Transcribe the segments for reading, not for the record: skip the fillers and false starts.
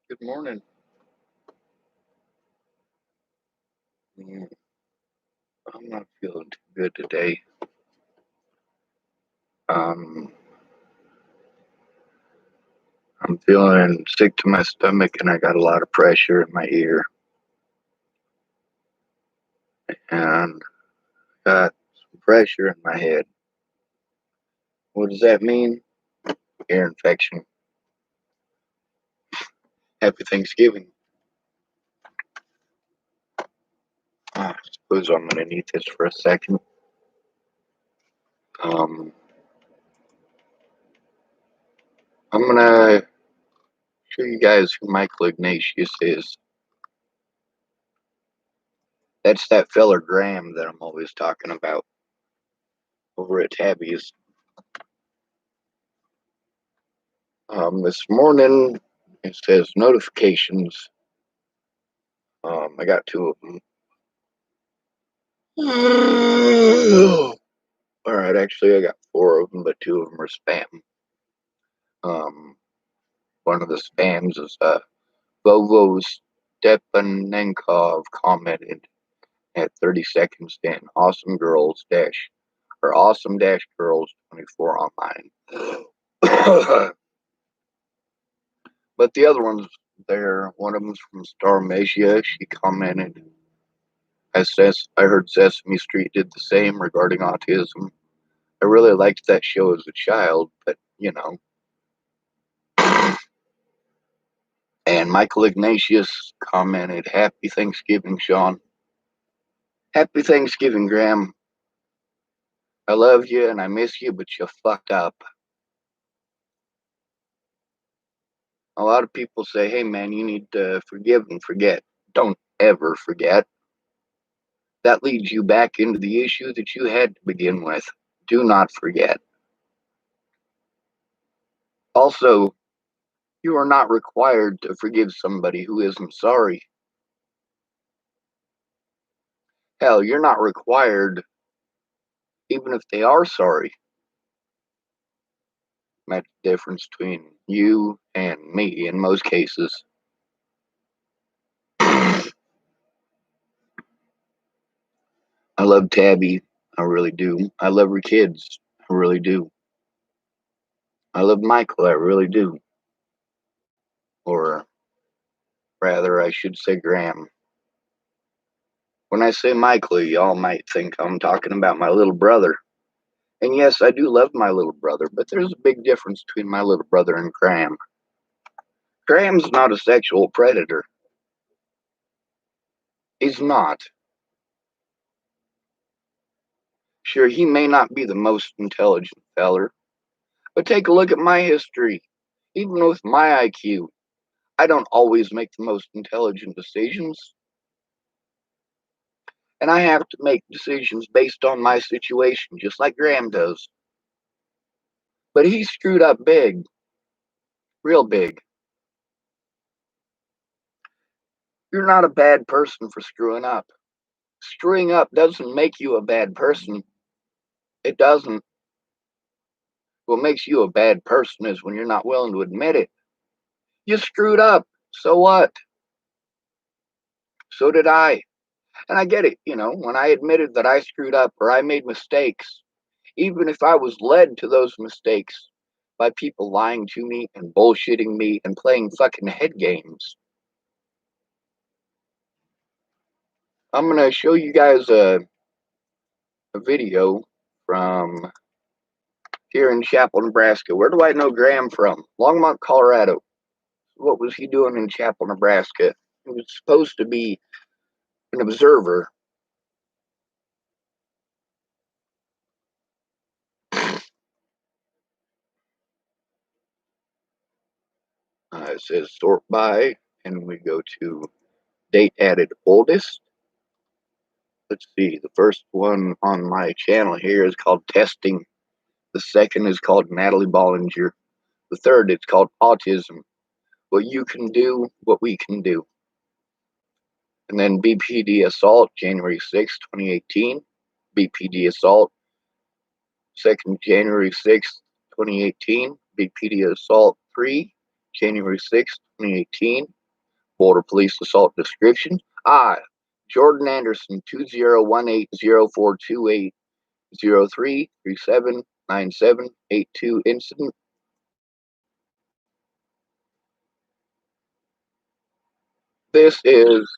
Good morning. Mm, I'm not feeling too good today. Um, I'm feeling sick to my stomach and I got a lot of pressure in my ear and got some pressure in my head. What does that mean? Ear infection. Happy Thanksgiving. I suppose I'm going to need this for a second. Um, I'm going to show you guys who Michael Ignatius is. That's that feller Graham that I'm always talking about over at Tabby's. This morning, it says notifications. I got two of them. All right, actually, I got four of them, but two of them are spam. Um, One of the spams is Vovo Stepanenkov commented at 30 seconds in awesome girls dash or awesome dash girls 24 online. But the other one's there. One of them's from Star Magia. She commented, I heard Sesame Street did the same regarding autism. I really liked that show as a child, but you know. And Michael Ignatius commented, Happy Thanksgiving, Sean. Happy Thanksgiving, Graham. I love you and I miss you, but you fucked up. A lot of people say, hey man, you need to forgive and forget. Don't ever forget. That leads you back into the issue that you had to begin with. Do not forget. Also, you are not required to forgive somebody who isn't sorry. Hell, you're not required, even if they are sorry. That's the difference between you and me in most cases. I love Tabby. I really do. I love her kids. I really do. I love Michael. I really do. Or rather, I should say Graham. When I say Michael, y'all might think I'm talking about my little brother. And yes, I do love my little brother, but there's a big difference between my little brother and Graham. Graham's not a sexual predator. He's not. Sure, he may not be the most intelligent feller, but take a look at my history. Even with my IQ, I don't always make the most intelligent decisions. And I have to make decisions based on my situation, just like Graham does. But he screwed up big, real big. You're not a bad person for screwing up. Screwing up doesn't make you a bad person. It doesn't. What makes you a bad person is when you're not willing to admit it. You screwed up. So what? So did I. And I get it, when I admitted that I screwed up or I made mistakes, even if I was led to those mistakes by people lying to me and bullshitting me and playing fucking head games. I'm going to show you guys a video from here in Chapel, Nebraska. Where do I know Graham from? Longmont, Colorado. What was he doing in Chapel, Nebraska? He was supposed to be an observer. It says sort by, and we go to date added oldest. Let's see, the first one on my channel here is called testing. The second is called Natalie Bollinger. The third is called autism. What you can do, what we can do. And then BPD assault, January 6, 2018. BPD assault, 2nd January 6, 2018. BPD assault 3, January 6, 2018. Boulder Police Assault Description: I, Jordan Anderson, 2018-0428-03379782 incident. This is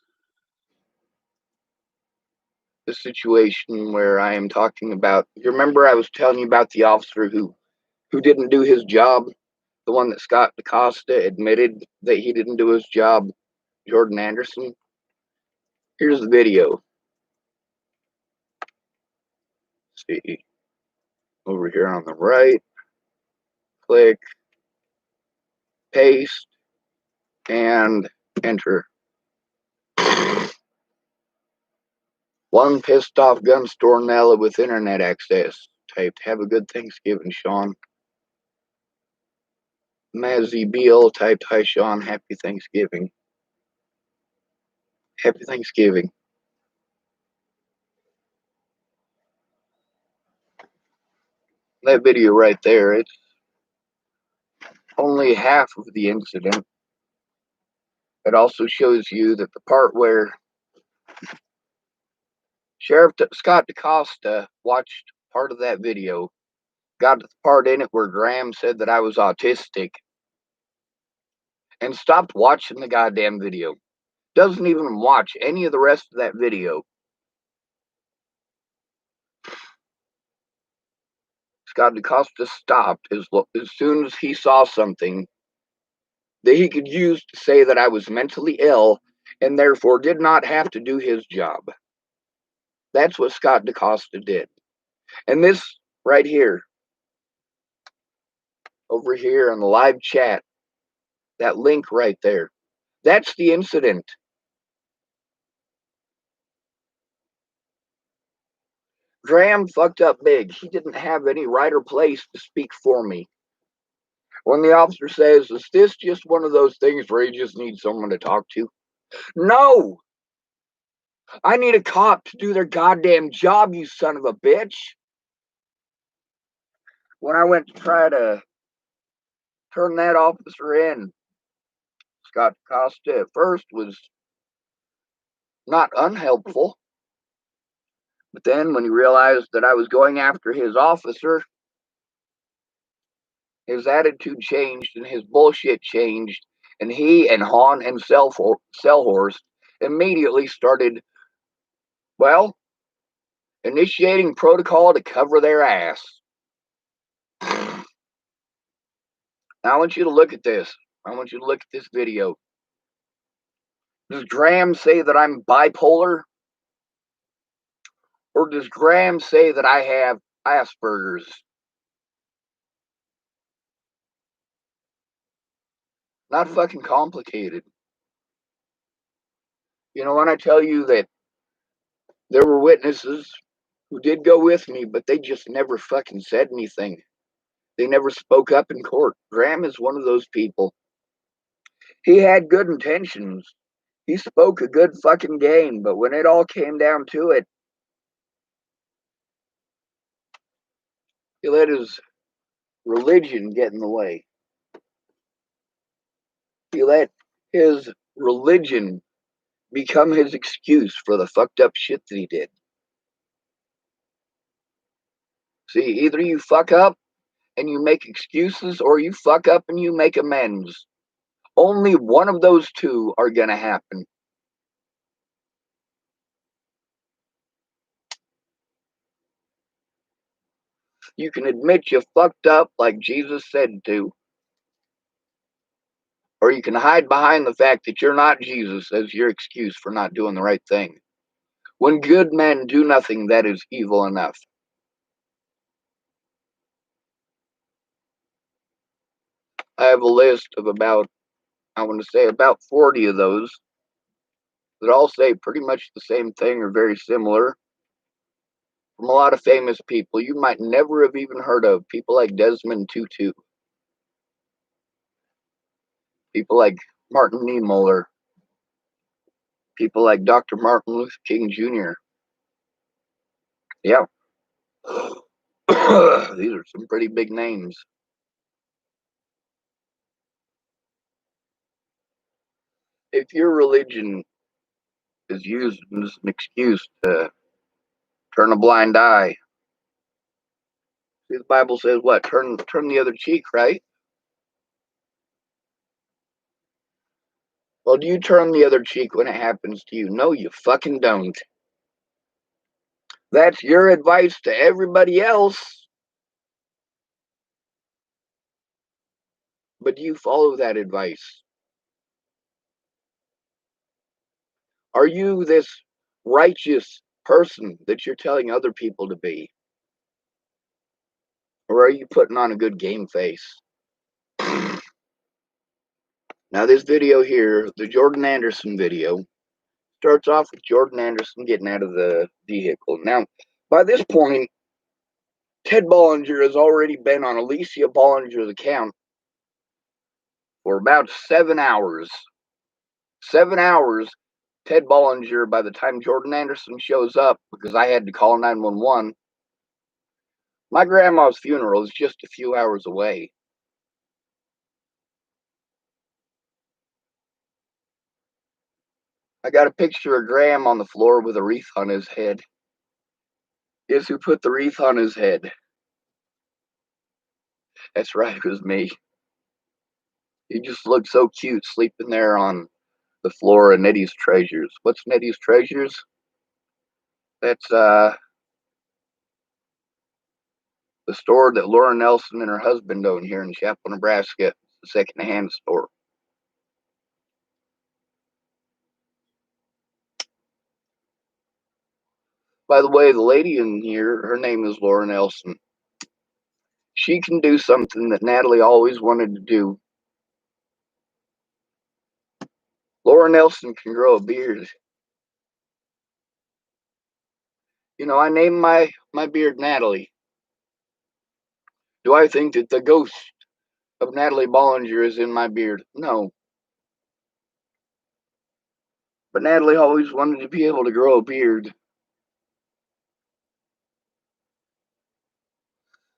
the situation where I am talking about. You remember I was telling you about the officer who didn't do his job, the one that Scott DaCosta admitted that he didn't do his job, Jordan Anderson? Here's the video. Let's see, over here on the right, click, paste, and enter. One pissed off gun store Nella with internet access. Typed, have a good Thanksgiving, Sean. Mazzy Beal typed, hi, Sean, happy Thanksgiving. Happy Thanksgiving. That video right there, it's only half of the incident. It also shows you that the part where Sheriff Scott DaCosta watched part of that video, got to the part in it where Graham said that I was autistic, and stopped watching the goddamn video. Doesn't even watch any of the rest of that video. Scott DaCosta stopped as soon as he saw something that he could use to say that I was mentally ill and therefore did not have to do his job. That's what Scott DaCosta did. And this right here, over here on the live chat, that link right there, that's the incident. Graham fucked up big. He didn't have any right or place to speak for me. When the officer says, is this just one of those things where you just need someone to talk to? No! I need a cop to do their goddamn job, you son of a bitch. When I went to try to turn that officer in, Scott Costa at first was not unhelpful. But then when he realized that I was going after his officer, his attitude changed and his bullshit changed. And he and Hahn and Selhorst immediately started, well, initiating protocol to cover their ass. Now I want you to look at this. I want you to look at this video. Does Graham say that I'm bipolar? Or does Graham say that I have Asperger's? Not fucking complicated. You know, when I tell you that there were witnesses who did go with me, but they just never fucking said anything. They never spoke up in court. Graham is one of those people. He had good intentions. He spoke a good fucking game, but when it all came down to it, he let his religion get in the way. He let his religion become his excuse for the fucked up shit that he did. See, either you fuck up and you make excuses, or you fuck up and you make amends. Only one of those two are gonna happen. You can admit you fucked up like Jesus said to, or you can hide behind the fact that you're not Jesus as your excuse for not doing the right thing. When good men do nothing, that is evil enough. I have a list of about, I want to say about 40 of those that all say pretty much the same thing or very similar from a lot of famous people you might never have even heard of. People like Desmond Tutu, people like Martin Niemöller, people like Dr. Martin Luther King Jr. Yeah. These are some pretty big names. If your religion is used as an excuse to turn a blind eye, the Bible says what? Turn the other cheek, right? Well, do you turn the other cheek when it happens to you? No, you fucking don't. That's your advice to everybody else. But do you follow that advice? Are you this righteous person that you're telling other people to be? Or are you putting on a good game face? Now, this video here, the Jordan Anderson video, starts off with Jordan Anderson getting out of the vehicle. Now, by this point, Ted Bollinger has already been on Alicia Bollinger's account for about 7 hours. 7 hours. Ted Bollinger, by the time Jordan Anderson shows up, because I had to call 911, my grandma's funeral is just a few hours away. I got a picture of Graham on the floor with a wreath on his head. Guess who put the wreath on his head? That's right, it was me. He just looked so cute sleeping there on the floor of Nettie's Treasures. What's Nettie's Treasures? That's the store that Laura Nelson and her husband own here in Chapel, Nebraska. It's a second-hand store. By the way, the lady in here, her name is Laura Nelson. She can do something that Natalie always wanted to do. Laura Nelson can grow a beard. You know, I named my beard Natalie. Do I think that the ghost of Natalie Bollinger is in my beard? No. But Natalie always wanted to be able to grow a beard.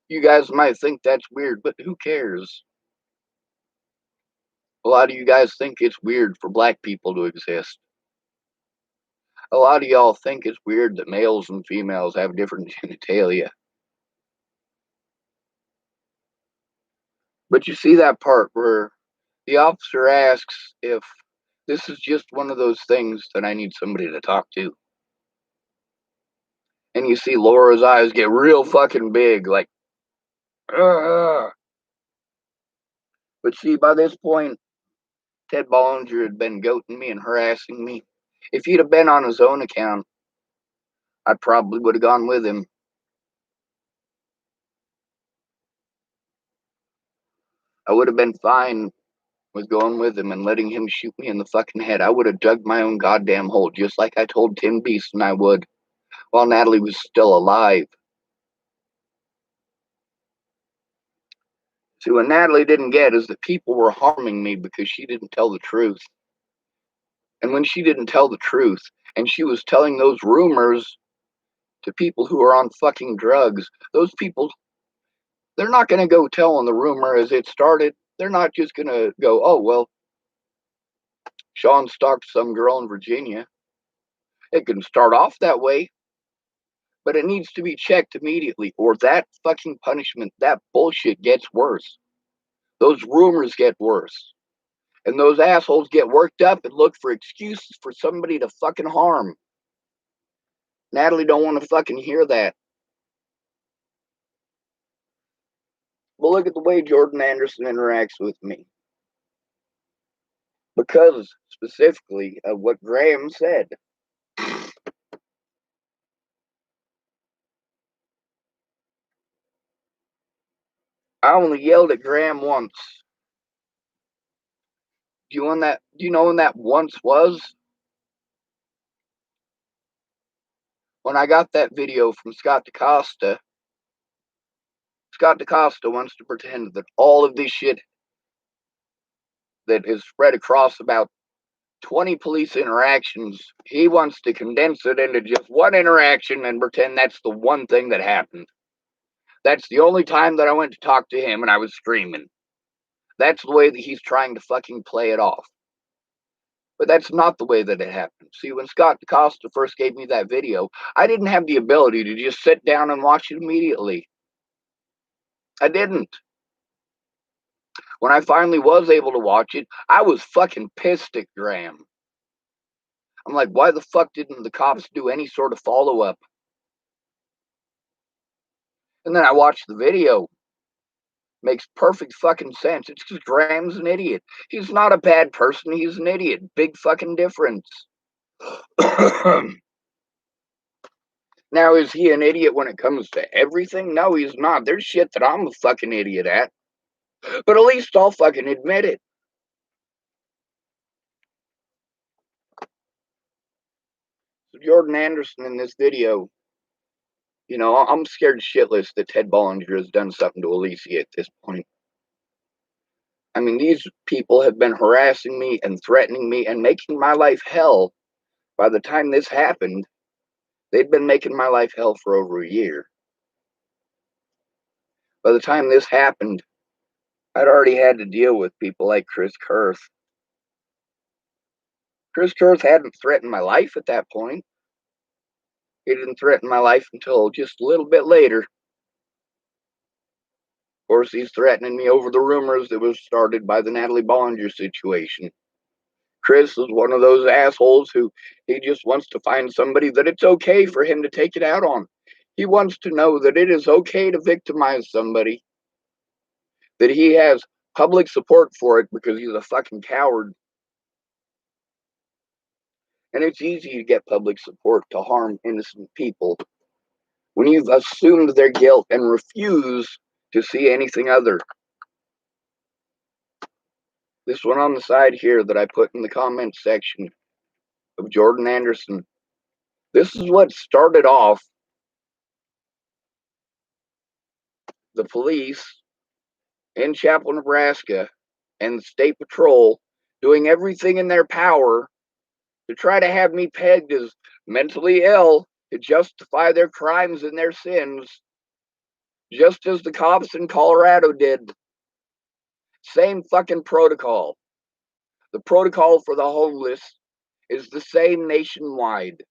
You guys might think that's weird, but who cares? A lot of you guys think it's weird for black people to exist. A lot of y'all think it's weird that males and females have different genitalia. But you see that part where the officer asks if this is just one of those things that I need somebody to talk to. And you see Laura's eyes get real fucking big, like, ugh. But see, by this point, Ted Bollinger had been goating me and harassing me. If he'd have been on his own account, I probably would have gone with him. I would have been fine with going with him and letting him shoot me in the fucking head. I would have dug my own goddamn hole, just like I told Tim Beeson I would, while Natalie was still alive. See, what Natalie didn't get is that people were harming me because she didn't tell the truth. And when she didn't tell the truth, and she was telling those rumors to people who are on fucking drugs, those people, they're not going to go telling the rumor as it started. They're not just going to go, oh, well, Sean stalked some girl in Virginia. It can start off that way, but it needs to be checked immediately, or that fucking punishment, that bullshit gets worse. Those rumors get worse. And those assholes get worked up and look for excuses for somebody to fucking harm. Natalie don't want to fucking hear that. But look at the way Jordan Anderson interacts with me. Because, specifically, of what Graham said. I only yelled at Graham once. Do you know when that once was? When I got that video from Scott DaCosta. Scott DaCosta wants to pretend that all of this shit that is spread across about 20 police interactions, he wants to condense it into just one interaction and pretend that's the one thing that happened. That's the only time that I went to talk to him and I was screaming. That's the way that he's trying to fucking play it off. But that's not the way that it happened. See, when Scott DaCosta first gave me that video, I didn't have the ability to just sit down and watch it immediately. I didn't. When I finally was able to watch it, I was fucking pissed at Graham. I'm like, why the fuck didn't the cops do any sort of follow-up? And then I watched the video. Makes perfect fucking sense. It's because Graham's an idiot. He's not a bad person. He's an idiot. Big fucking difference. Now, is he an idiot when it comes to everything? No, he's not. There's shit that I'm a fucking idiot at. But at least I'll fucking admit it. So Jordan Anderson in this video, you know, I'm scared shitless that Ted Bollinger has done something to Alicia at this point. I mean, these people have been harassing me and threatening me and making my life hell. By the time this happened, they'd been making my life hell for over a year. By the time this happened, I'd already had to deal with people like Chris Kurth. Chris Kurth hadn't threatened my life at that point. He didn't threaten my life until just a little bit later. Of course, he's threatening me over the rumors that was started by the Natalie Bollinger situation. Chris is one of those assholes who he just wants to find somebody that it's okay for him to take it out on. He wants to know that it is okay to victimize somebody, that he has public support for it because he's a fucking coward. And it's easy to get public support to harm innocent people when you've assumed their guilt and refuse to see anything other. This one on the side here that I put in the comment section of Jordan Anderson, this is what started off the police in Chapel, Nebraska, and the state patrol doing everything in their power to try to have me pegged as mentally ill to justify their crimes and their sins, just as the cops in Colorado did. Same fucking protocol. The protocol for the homeless is the same nationwide.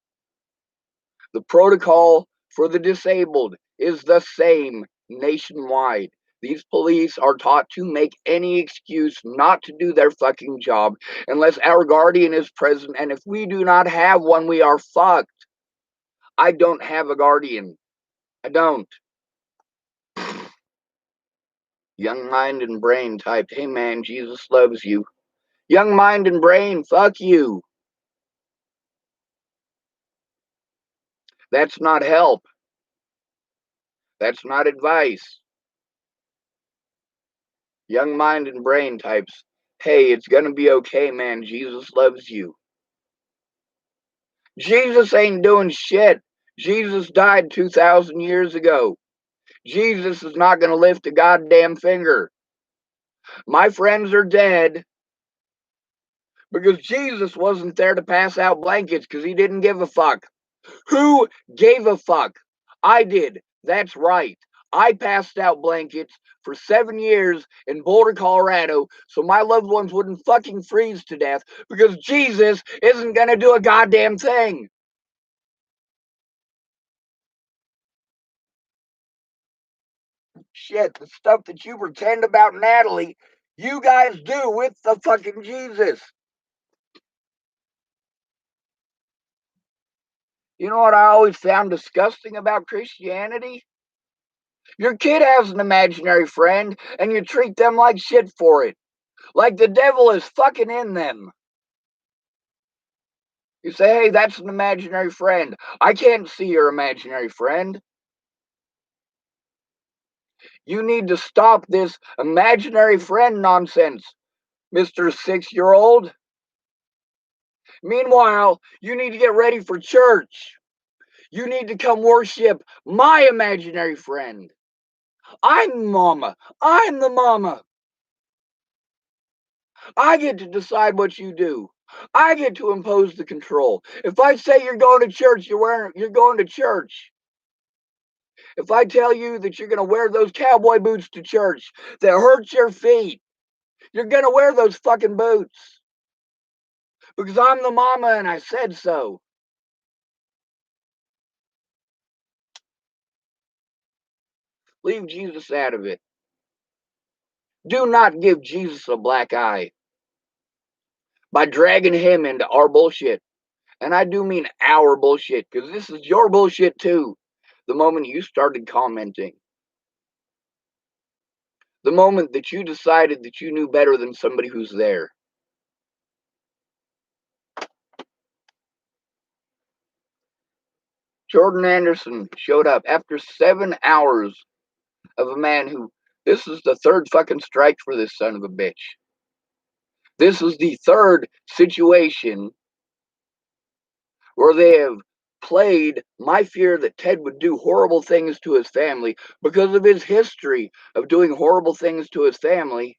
The protocol for the disabled is the same nationwide. These police are taught to make any excuse not to do their fucking job unless our guardian is present. And if we do not have one, we are fucked. I don't have a guardian. I don't. Young Mind and Brain typed, hey man, Jesus loves you. Young Mind and Brain, fuck you. That's not help. That's not advice. Young Mind and Brain types, hey, it's gonna be okay, man. Jesus loves you. Jesus ain't doing shit. Jesus died 2,000 years ago. Jesus is not gonna lift a goddamn finger. My friends are dead because Jesus wasn't there to pass out blankets because he didn't give a fuck. Who gave a fuck? I did. That's right. I passed out blankets for 7 years in Boulder, Colorado, so my loved ones wouldn't fucking freeze to death because Jesus isn't gonna do a goddamn thing. Shit, the stuff that you pretend about Natalie, you guys do with the fucking Jesus. You know what I always found disgusting about Christianity? Your kid has an imaginary friend and you treat them like shit for it. Like the devil is fucking in them. You say, hey, that's an imaginary friend. I can't see your imaginary friend. You need to stop this imaginary friend nonsense, Mr. 6-year-old. Meanwhile, you need to get ready for church. You need to come worship my imaginary friend. I'm mama. I'm the mama. I get to decide what you do. I get to impose the control. If I say you're going to church, you're going to church. If I tell you that you're going to wear those cowboy boots to church that hurt your feet, you're going to wear those fucking boots. Because I'm the mama and I said so. Leave Jesus out of it. Do not give Jesus a black eye by dragging him into our bullshit. And I do mean our bullshit, because this is your bullshit too. The moment you started commenting, the moment that you decided that you knew better than somebody who's there. Jordan Anderson showed up after 7 hours of a man who, this is the third fucking strike for this son of a bitch. This is the third situation where they have played my fear that Ted would do horrible things to his family because of his history of doing horrible things to his family.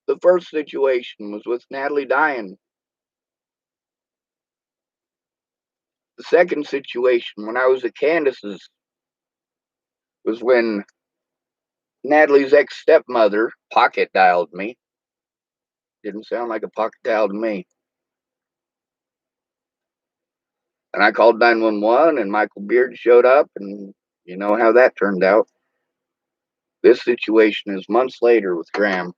The first situation was with Natalie dying. The second situation, when I was at Candace's, was when Natalie's ex-stepmother pocket dialed me. Didn't sound like a pocket dial to me. And I called 911 and Michael Beard showed up, and you know how that turned out. This situation is months later with Graham.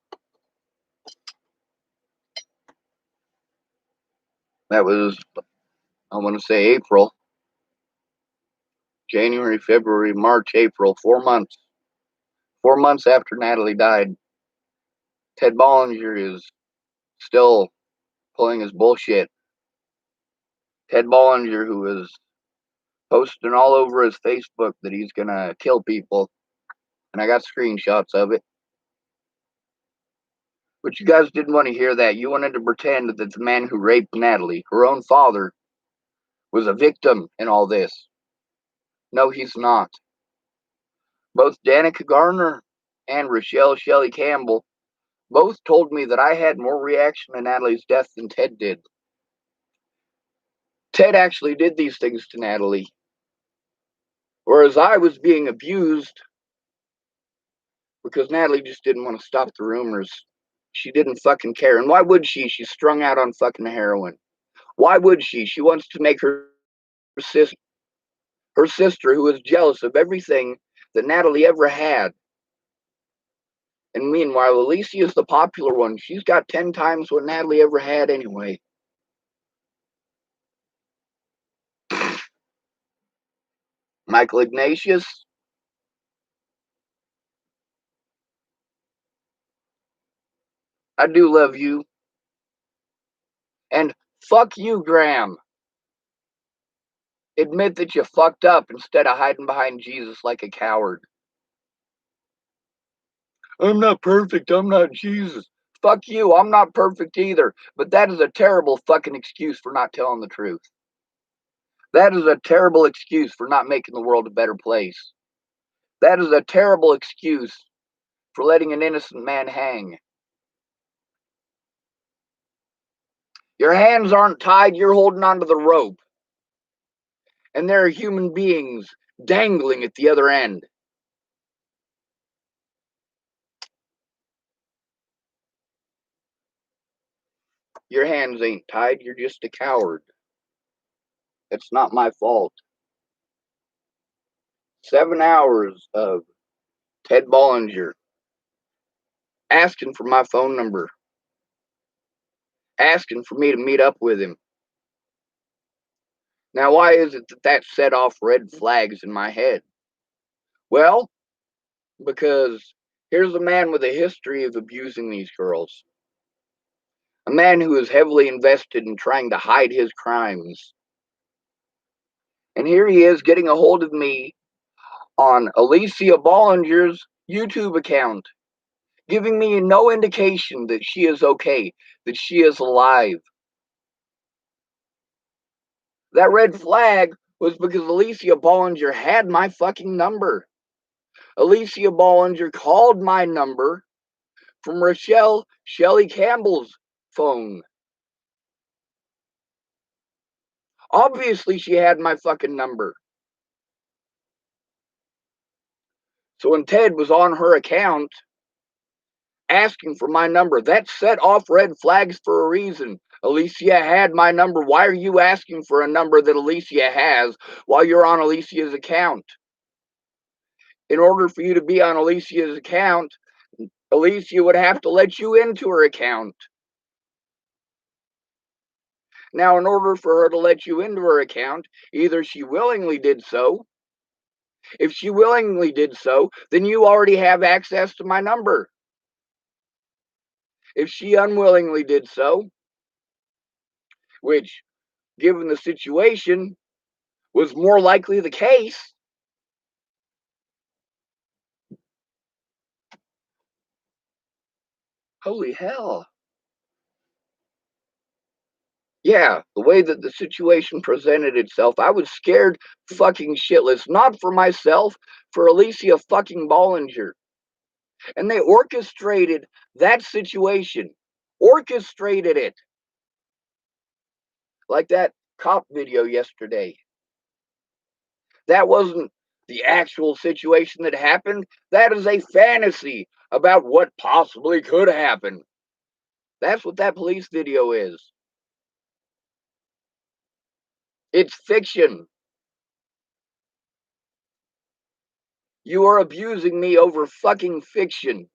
That was, I want to say, April. January, February, March, April, 4 months. 4 months after Natalie died, Ted Bollinger is still pulling his bullshit. Ted Bollinger, who is posting all over his Facebook that he's gonna kill people, and I got screenshots of it. But you guys didn't want to hear that. You wanted to pretend that the man who raped Natalie, her own father, was a victim in all this. No, he's not. Both Danica Garner and Rochelle Shelley Campbell both told me that I had more reaction to Natalie's death than Ted did. Ted actually did these things to Natalie, whereas I was being abused because Natalie just didn't want to stop the rumors. She didn't fucking care. And why would she? She's strung out on fucking heroin. Why would she? She wants to make her sister, who is jealous of everything that Natalie ever had. And meanwhile, Alicia is the popular one. She's got 10 times what Natalie ever had anyway. Michael Ignatius, I do love you. And fuck you, Graham. Admit that you fucked up instead of hiding behind Jesus like a coward. I'm not perfect. I'm not Jesus. Fuck you. I'm not perfect either. But that is a terrible fucking excuse for not telling the truth. That is a terrible excuse for not making the world a better place. That is a terrible excuse for letting an innocent man hang. Your hands aren't tied. You're holding onto the rope. And there are human beings dangling at the other end. Your hands ain't tied. You're just a coward. It's not my fault. 7 hours of Ted Bollinger asking for my phone number, asking for me to meet up with him. Now, why is it that that set off red flags in my head? Well, because here's a man with a history of abusing these girls. A man who is heavily invested in trying to hide his crimes. And here he is getting a hold of me on Alicia Bollinger's YouTube account, giving me no indication that she is okay, that she is alive. That red flag was because Alicia Bollinger had my fucking number. Alicia Bollinger called my number from Rochelle Shelley Campbell's phone. Obviously, she had my fucking number. So when Ted was on her account asking for my number, that set off red flags for a reason. Alicia had my number. Why are you asking for a number that Alicia has while you're on Alicia's account? In order for you to be on Alicia's account, Alicia would have to let you into her account. Now, in order for her to let you into her account, either she willingly did so. If she willingly did so, then you already have access to my number. If she unwillingly did so, which, given the situation, was more likely the case, holy hell. Yeah, the way that the situation presented itself, I was scared fucking shitless. Not for myself, for Alicia fucking Bollinger. And they orchestrated that situation. Orchestrated it. Like that cop video yesterday. That wasn't the actual situation that happened. That is a fantasy about what possibly could happen. That's what that police video is. It's fiction. You are abusing me over fucking fiction.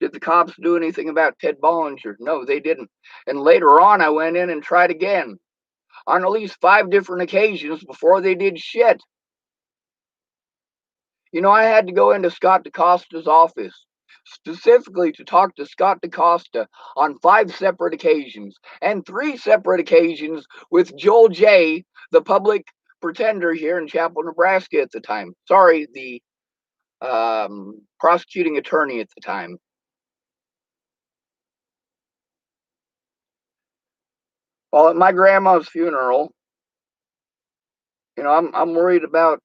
Did the cops do anything about Ted Bollinger? No, they didn't. And later on, I went in and tried again on at least 5 different occasions before they did shit. You know, I had to go into Scott DaCosta's office specifically to talk to Scott DaCosta on 5 separate occasions and 3 separate occasions with Joel J., the public pretender here in Chapel, Nebraska at the time. Sorry, the prosecuting attorney at the time. Well, at my grandma's funeral, you know, I'm worried about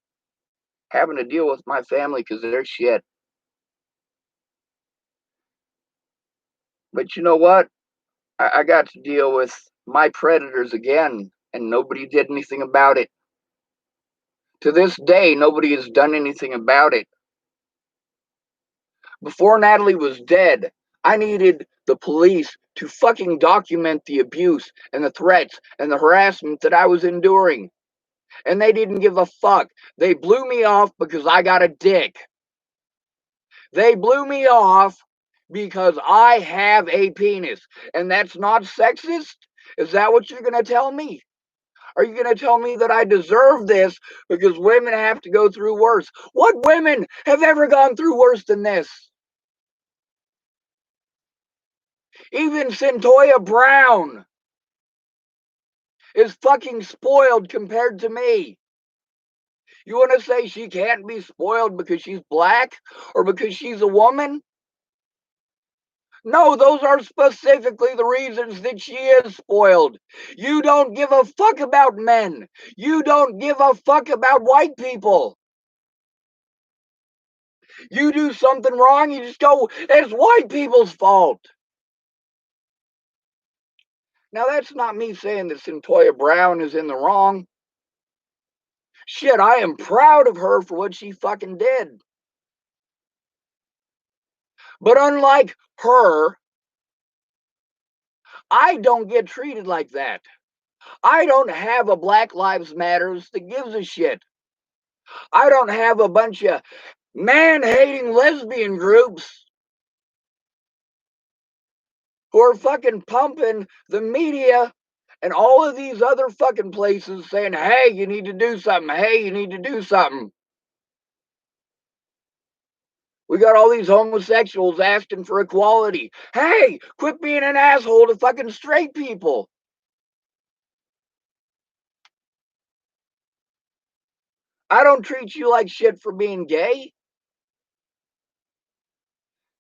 having to deal with my family because they're shit. But you know what? I got to deal with my predators again, and nobody did anything about it. To this day, nobody has done anything about it. Before Natalie was dead, I needed the police to fucking document the abuse and the threats and the harassment that I was enduring. And they didn't give a fuck. They blew me off because I got a dick. They blew me off because I have a penis. And that's not sexist? Is that what you're going to tell me? Are you going to tell me that I deserve this because women have to go through worse? What women have ever gone through worse than this? Even Centoya Brown is fucking spoiled compared to me. You want to say she can't be spoiled because she's black or because she's a woman? No, those are specifically the reasons that she is spoiled. You don't give a fuck about men. You don't give a fuck about white people. You do something wrong, you just go, it's white people's fault. Now, that's not me saying that Centoya Brown is in the wrong. Shit, I am proud of her for what she fucking did. But unlike her, I don't get treated like that. I don't have a Black Lives Matters that gives a shit. I don't have a bunch of man-hating lesbian groups who are fucking pumping the media and all of these other fucking places saying, hey, you need to do something. Hey, you need to do something. We got all these homosexuals asking for equality. Hey, quit being an asshole to fucking straight people. I don't treat you like shit for being gay.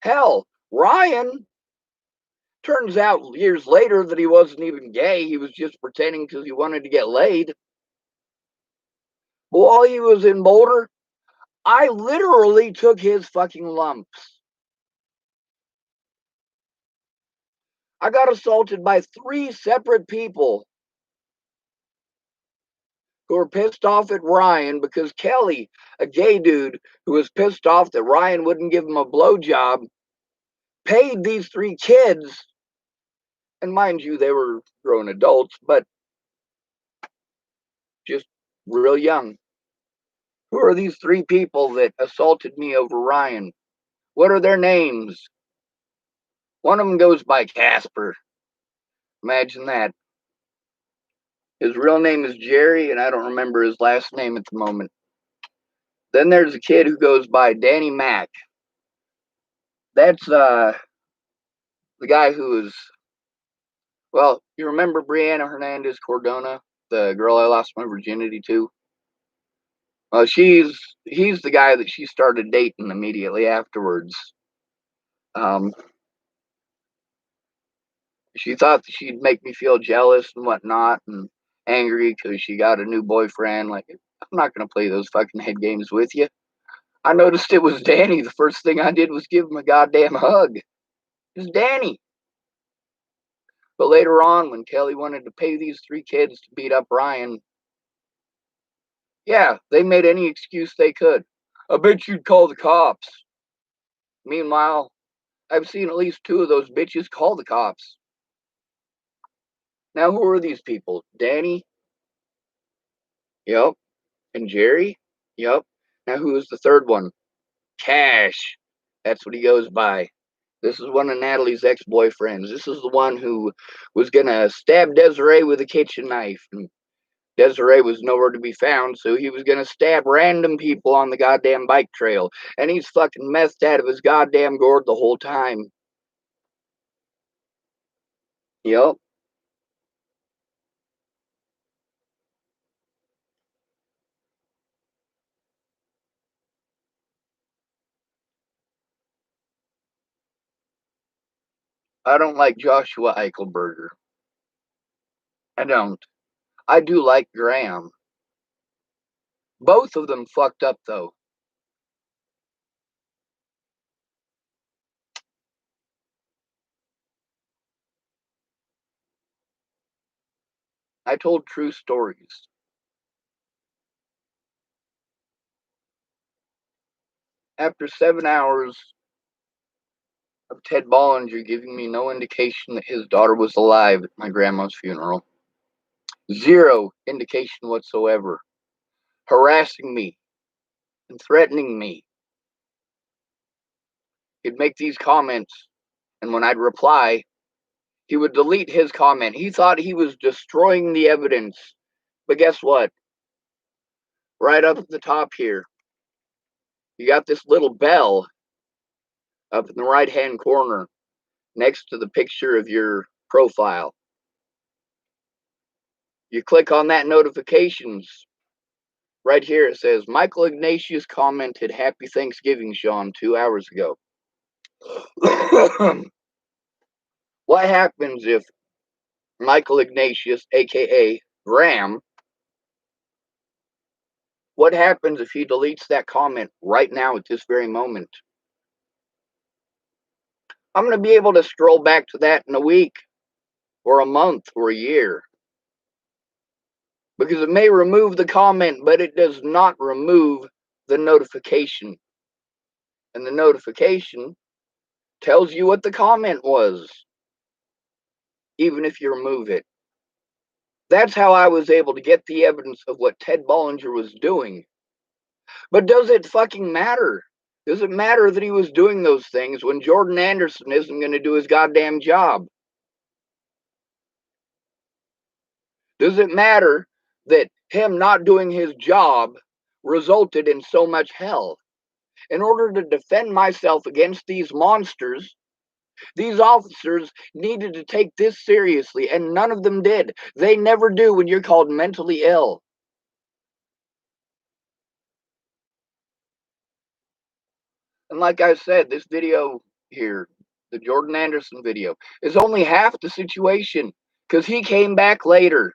Hell, Ryan, turns out years later that he wasn't even gay. He was just pretending because he wanted to get laid. But while he was in Boulder, I literally took his fucking lumps. I got assaulted by 3 separate people who are pissed off at Ryan because Kelly, a gay dude who was pissed off that Ryan wouldn't give him a blowjob, paid these 3 kids, and mind you, they were grown adults, but just real young. Who are these 3 people that assaulted me over Ryan? What are their names? One of them goes by Casper. Imagine that. His real name is Jerry, and I don't remember his last name at the moment. Then there's a kid who goes by Danny Mac. That's the guy who is, well, you remember Brianna Hernandez Cordona, the girl I lost my virginity to? Well, he's the guy that she started dating immediately afterwards. Um, she thought that she'd make me feel jealous and whatnot and angry because she got a new boyfriend. Like, I'm not going to play those fucking head games with you. I noticed it was Danny. The first thing I did was give him a goddamn hug. It's Danny. But later on, when Kelly wanted to pay these 3 kids to beat up Ryan, yeah, they made any excuse they could. I bet you'd call the cops. Meanwhile, I've seen at least 2 of those bitches call the cops. Now, who are these people? Danny? Yep. And Jerry? Yep. Now, who is the 3rd one? Cash. That's what he goes by. This is one of Natalie's ex-boyfriends. This is the one who was going to stab Desiree with a kitchen knife. And Desiree was nowhere to be found, so he was going to stab random people on the goddamn bike trail. And he's fucking methed out of his goddamn gourd the whole time. Yep. I don't like Joshua Eichelberger. I don't. I do like Graham. Both of them fucked up, though. I told true stories. After 7 hours of Ted Bollinger giving me no indication that his daughter was alive at my grandma's funeral, 0 indication whatsoever, harassing me and threatening me. He'd make these comments, and when I'd reply, he would delete his comment. He thought he was destroying the evidence. But guess what? Right up at the top here, you got this little bell up in the right-hand corner next to the picture of your profile. You click on that notifications. Right here it says, Michael Ignatius commented, Happy Thanksgiving, Sean, 2 hours ago. What happens if Michael Ignatius, aka Graham, what happens if he deletes that comment right now at this very moment? I'm going to be able to scroll back to that in a week or a month or a year. Because it may remove the comment, but it does not remove the notification. And the notification tells you what the comment was, even if you remove it. That's how I was able to get the evidence of what Ted Bollinger was doing. But does it fucking matter? Does it matter that he was doing those things when Jordan Anderson isn't going to do his goddamn job? Does it matter that him not doing his job resulted in so much hell? In order to defend myself against these monsters, these officers needed to take this seriously, and none of them did. They never do when you're called mentally ill. And like I said, this video here, the Jordan Anderson video, is only half the situation because he came back later.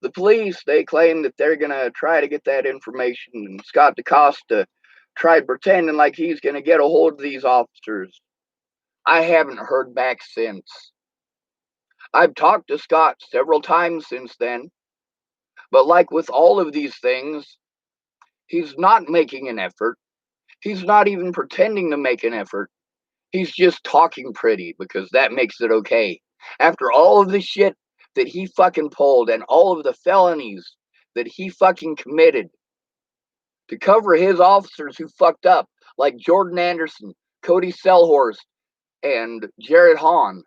The police, they claim that they're going to try to get that information, and Scott DaCosta tried pretending like he's going to get a hold of these officers. I haven't heard back since. I've talked to Scott several times since then, but like with all of these things, he's not making an effort. He's not even pretending to make an effort. He's just talking pretty because that makes it okay. After all of the shit that he fucking pulled and all of the felonies that he fucking committed to cover his officers who fucked up, like Jordan Anderson, Cody Selhorst, and Jared Hahn.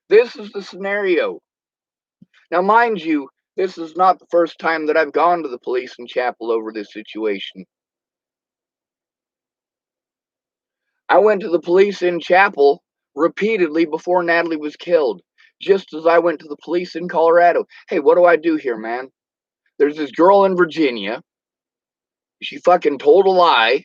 This is the scenario. Now, mind you, this is not the first time that I've gone to the police in Chapel over this situation. I went to the police in Chapel repeatedly before Natalie was killed, just as I went to the police in Colorado. Hey, what do I do here, man? There's this girl in Virginia. She fucking told a lie.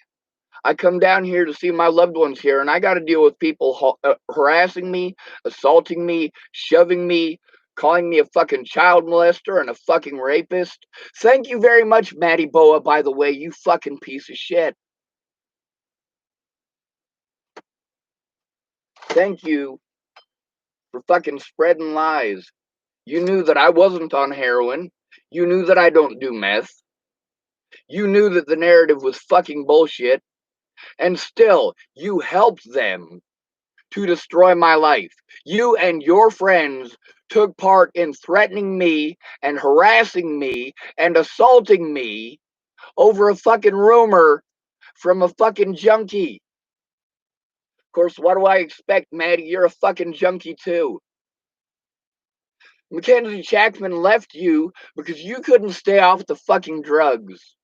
I come down here to see my loved ones here, and I got to deal with people harassing me, assaulting me, shoving me, calling me a fucking child molester and a fucking rapist. Thank you very much, Matty Boa, by the way, you fucking piece of shit. Thank you for fucking spreading lies. You knew that I wasn't on heroin. You knew that I don't do meth. You knew that the narrative was fucking bullshit. And still, you helped them to destroy my life. You and your friends took part in threatening me and harassing me and assaulting me over a fucking rumor from a fucking junkie. Of course, what do I expect, Maddie? You're a fucking junkie too. Mackenzie Jackman left you because you couldn't stay off the fucking drugs.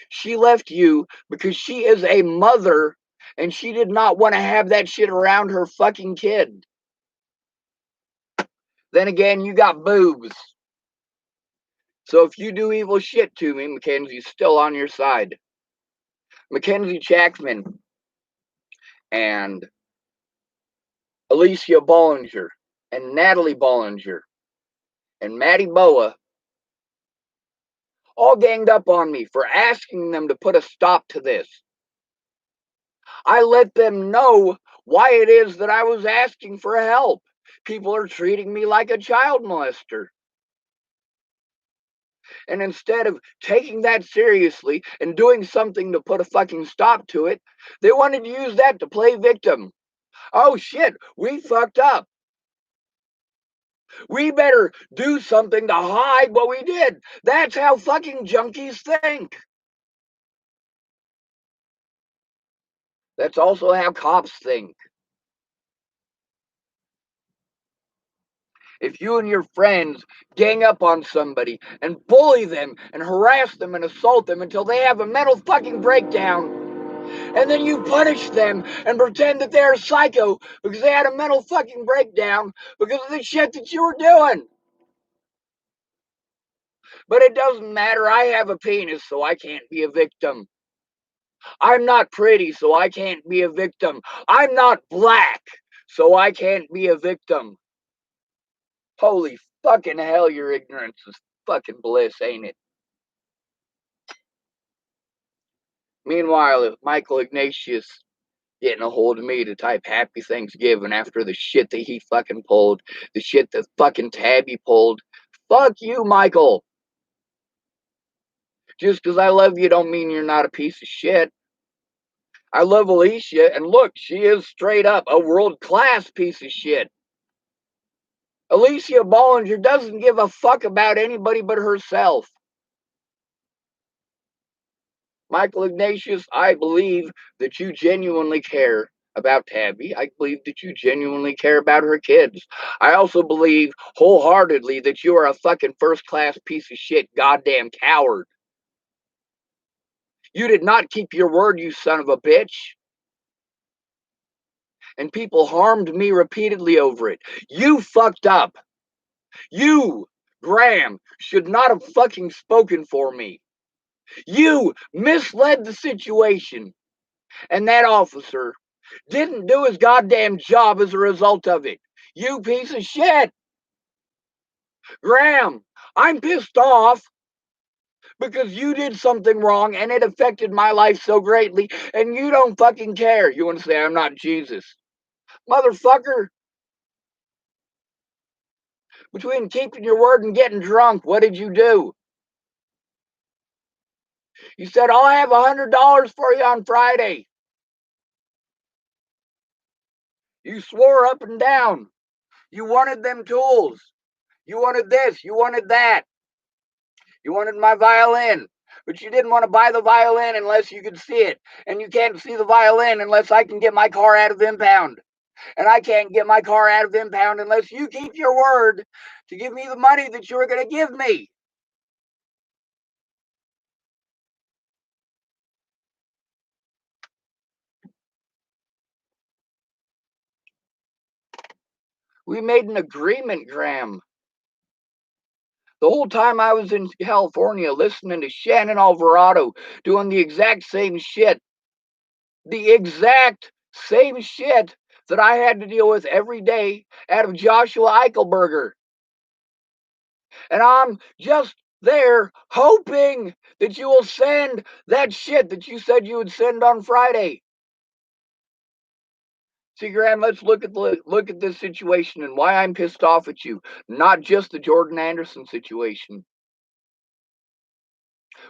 She left you because she is a mother and she did not want to have that shit around her fucking kid. Then again, you got boobs. So if you do evil shit to me, Mackenzie's still on your side. Mackenzie Jackman and Alicia Bollinger and Natalie Bollinger and Maddie Boa all ganged up on me for asking them to put a stop to this. I let them know why it is that I was asking for help. People are treating me like a child molester. And instead of taking that seriously and doing something to put a fucking stop to it, they wanted to use that to play victim. Oh shit, we fucked up. We better do something to hide what we did. That's how fucking junkies think. That's also how cops think. If you and your friends gang up on somebody and bully them and harass them and assault them until they have a mental fucking breakdown, and then you punish them and pretend that they're psycho because they had a mental fucking breakdown because of the shit that you were doing. But it doesn't matter. I have a penis, so I can't be a victim. I'm not pretty, so I can't be a victim. I'm not black, so I can't be a victim. Holy fucking hell, your ignorance is fucking bliss, ain't it? Meanwhile, if Michael Ignatius getting a hold of me to type Happy Thanksgiving after the shit that he fucking pulled, the shit that fucking Tabby pulled, fuck you, Michael. Just because I love you don't mean you're not a piece of shit. I love Alicia, and look, she is straight up a world-class piece of shit. Alicia Bollinger doesn't give a fuck about anybody but herself. Michael Ignatius, I believe that you genuinely care about Tabby. I believe that you genuinely care about her kids. I also believe wholeheartedly that you are a fucking first-class piece of shit goddamn coward. You did not keep your word, you son of a bitch. And people harmed me repeatedly over it. You fucked up. You, Graham, should not have fucking spoken for me. You misled the situation. And that officer didn't do his goddamn job as a result of it. You piece of shit. Graham, I'm pissed off because you did something wrong and it affected my life so greatly and you don't fucking care. You want to say I'm not Jesus? Motherfucker, Between keeping your word and getting drunk, what did you do? You said, I'll have $100 for you on Friday. You swore up and down. You wanted them tools. You wanted this. You wanted that. You wanted my violin. But you didn't want to buy the violin unless you could see it. And you can't see the violin unless I can get my car out of impound. And I can't get my car out of impound unless you keep your word to give me the money that you were going to give me. We made an agreement, Graham. The whole time I was in California listening to Shannon Alvarado doing the exact same shit. The exact same shit that I had to deal with every day out of Joshua Eichelberger. And I'm just there hoping that you will send that shit that you said you would send on Friday. See, Graham, let's look at this situation and why I'm pissed off at you. Not just the Jordan Anderson situation.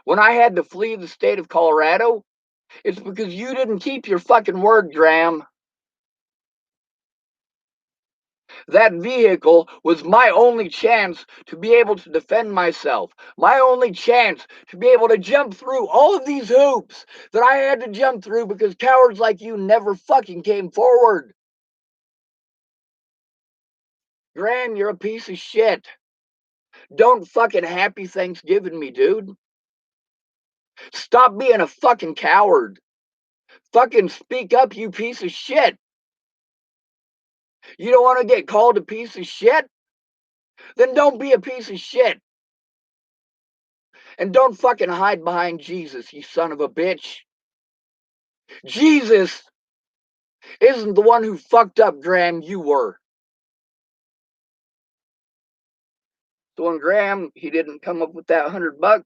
When I had to flee the state of Colorado, it's because you didn't keep your fucking word, Graham. That vehicle was my only chance to be able to defend myself. My only chance to be able to jump through all of these hoops that I had to jump through because cowards like you never fucking came forward. Graham, you're a piece of shit. Don't fucking happy Thanksgiving me, dude. Stop being a fucking coward. Fucking speak up, you piece of shit. You don't want to get called a piece of shit? Then don't be a piece of shit. And don't fucking hide behind Jesus, you son of a bitch. Jesus isn't the one who fucked up, Graham. You were. So when Graham, he didn't come up with that $100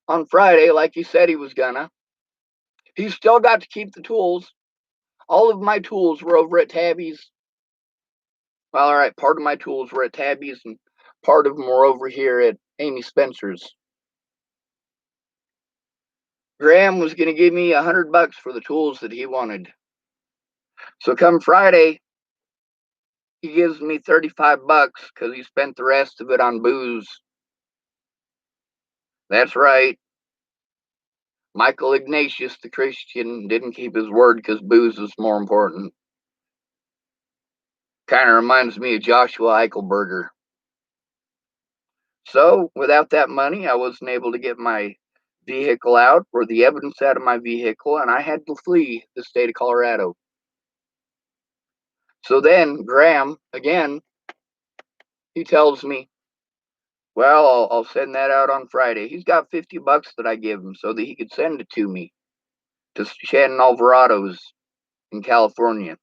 on Friday like he said he was gonna, he still got to keep the tools. All of my tools were over at Tabby's. Well, all right, part of my tools were at Tabby's and part of them were over here at Amy Spencer's. Graham was going to give me $100 for the tools that he wanted. So come Friday, he gives me $35 because he spent the rest of it on booze. That's right. Michael Ignatius, the Christian, didn't keep his word because booze is more important. Kind of reminds me of Joshua Eichelberger. So without that money, I wasn't able to get my vehicle out or the evidence out of my vehicle, and I had to flee the state of Colorado. So then Graham, again, he tells me, well, I'll send that out on Friday. He's got $50 that I give him so that he could send it to me to Shannon Alvarado's in California.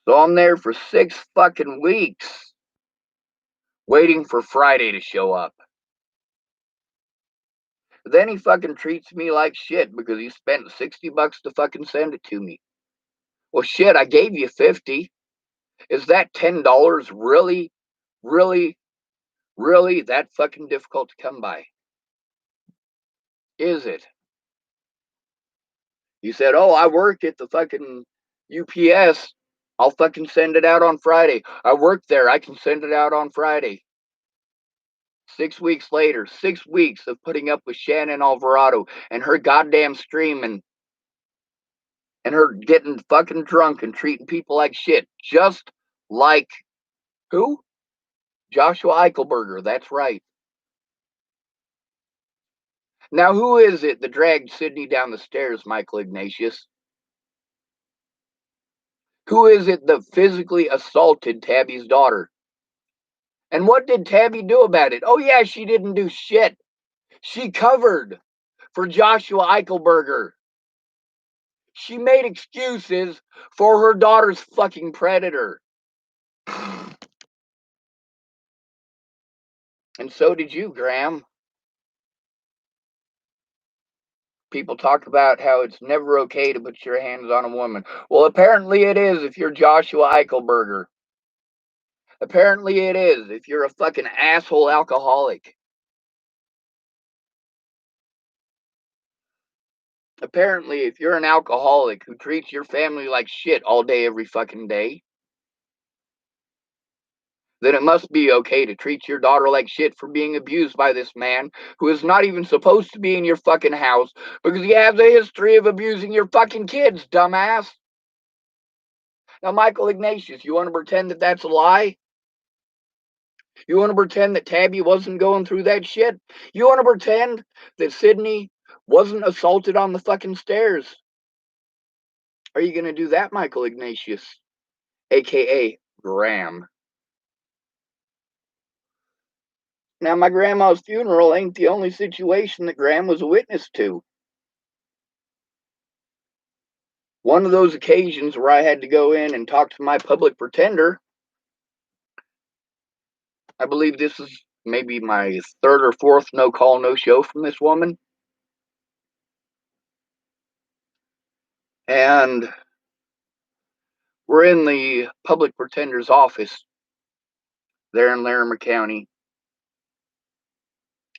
So I'm there for 6 fucking weeks waiting for Friday to show up. Then he fucking treats me like shit because he spent $60 to fucking send it to me. Well, shit, I gave you 50. Is that $10 really, really, really that fucking difficult to come by? Is it? You said, oh, I work at the fucking UPS. I'll fucking send it out on Friday. I work there. I can send it out on Friday. 6 weeks later, 6 weeks of putting up with Shannon Alvarado and her goddamn streaming and her getting fucking drunk and treating people like shit. Just like who? Joshua Eichelberger. That's right. Now, who is it that dragged Sydney down the stairs, Michael Ignatius? Who is it that physically assaulted Tabby's daughter? And what did Tabby do about it? Oh, yeah, she didn't do shit. She covered for Joshua Eichelberger. She made excuses for her daughter's fucking predator. And so did you, Graham. People talk about how it's never okay to put your hands on a woman. Well, apparently it is if you're Joshua Eichelberger. Apparently it is, if you're a fucking asshole alcoholic. Apparently, if you're an alcoholic who treats your family like shit all day, every fucking day, then it must be okay to treat your daughter like shit for being abused by this man who is not even supposed to be in your fucking house because he has a history of abusing your fucking kids, dumbass. Now, Michael Ignatius, you want to pretend that that's a lie? You want to pretend that Tabby wasn't going through that shit? You want to pretend that Sydney wasn't assaulted on the fucking stairs? Are you going to do that, Michael Ignatius, aka Graham? Now, my grandma's funeral ain't the only situation that Graham was a witness to. One of those occasions where I had to go in and talk to my public pretender, I believe this is maybe my third or fourth no call, no show from this woman. And we're in the public pretender's office there in Larimer County.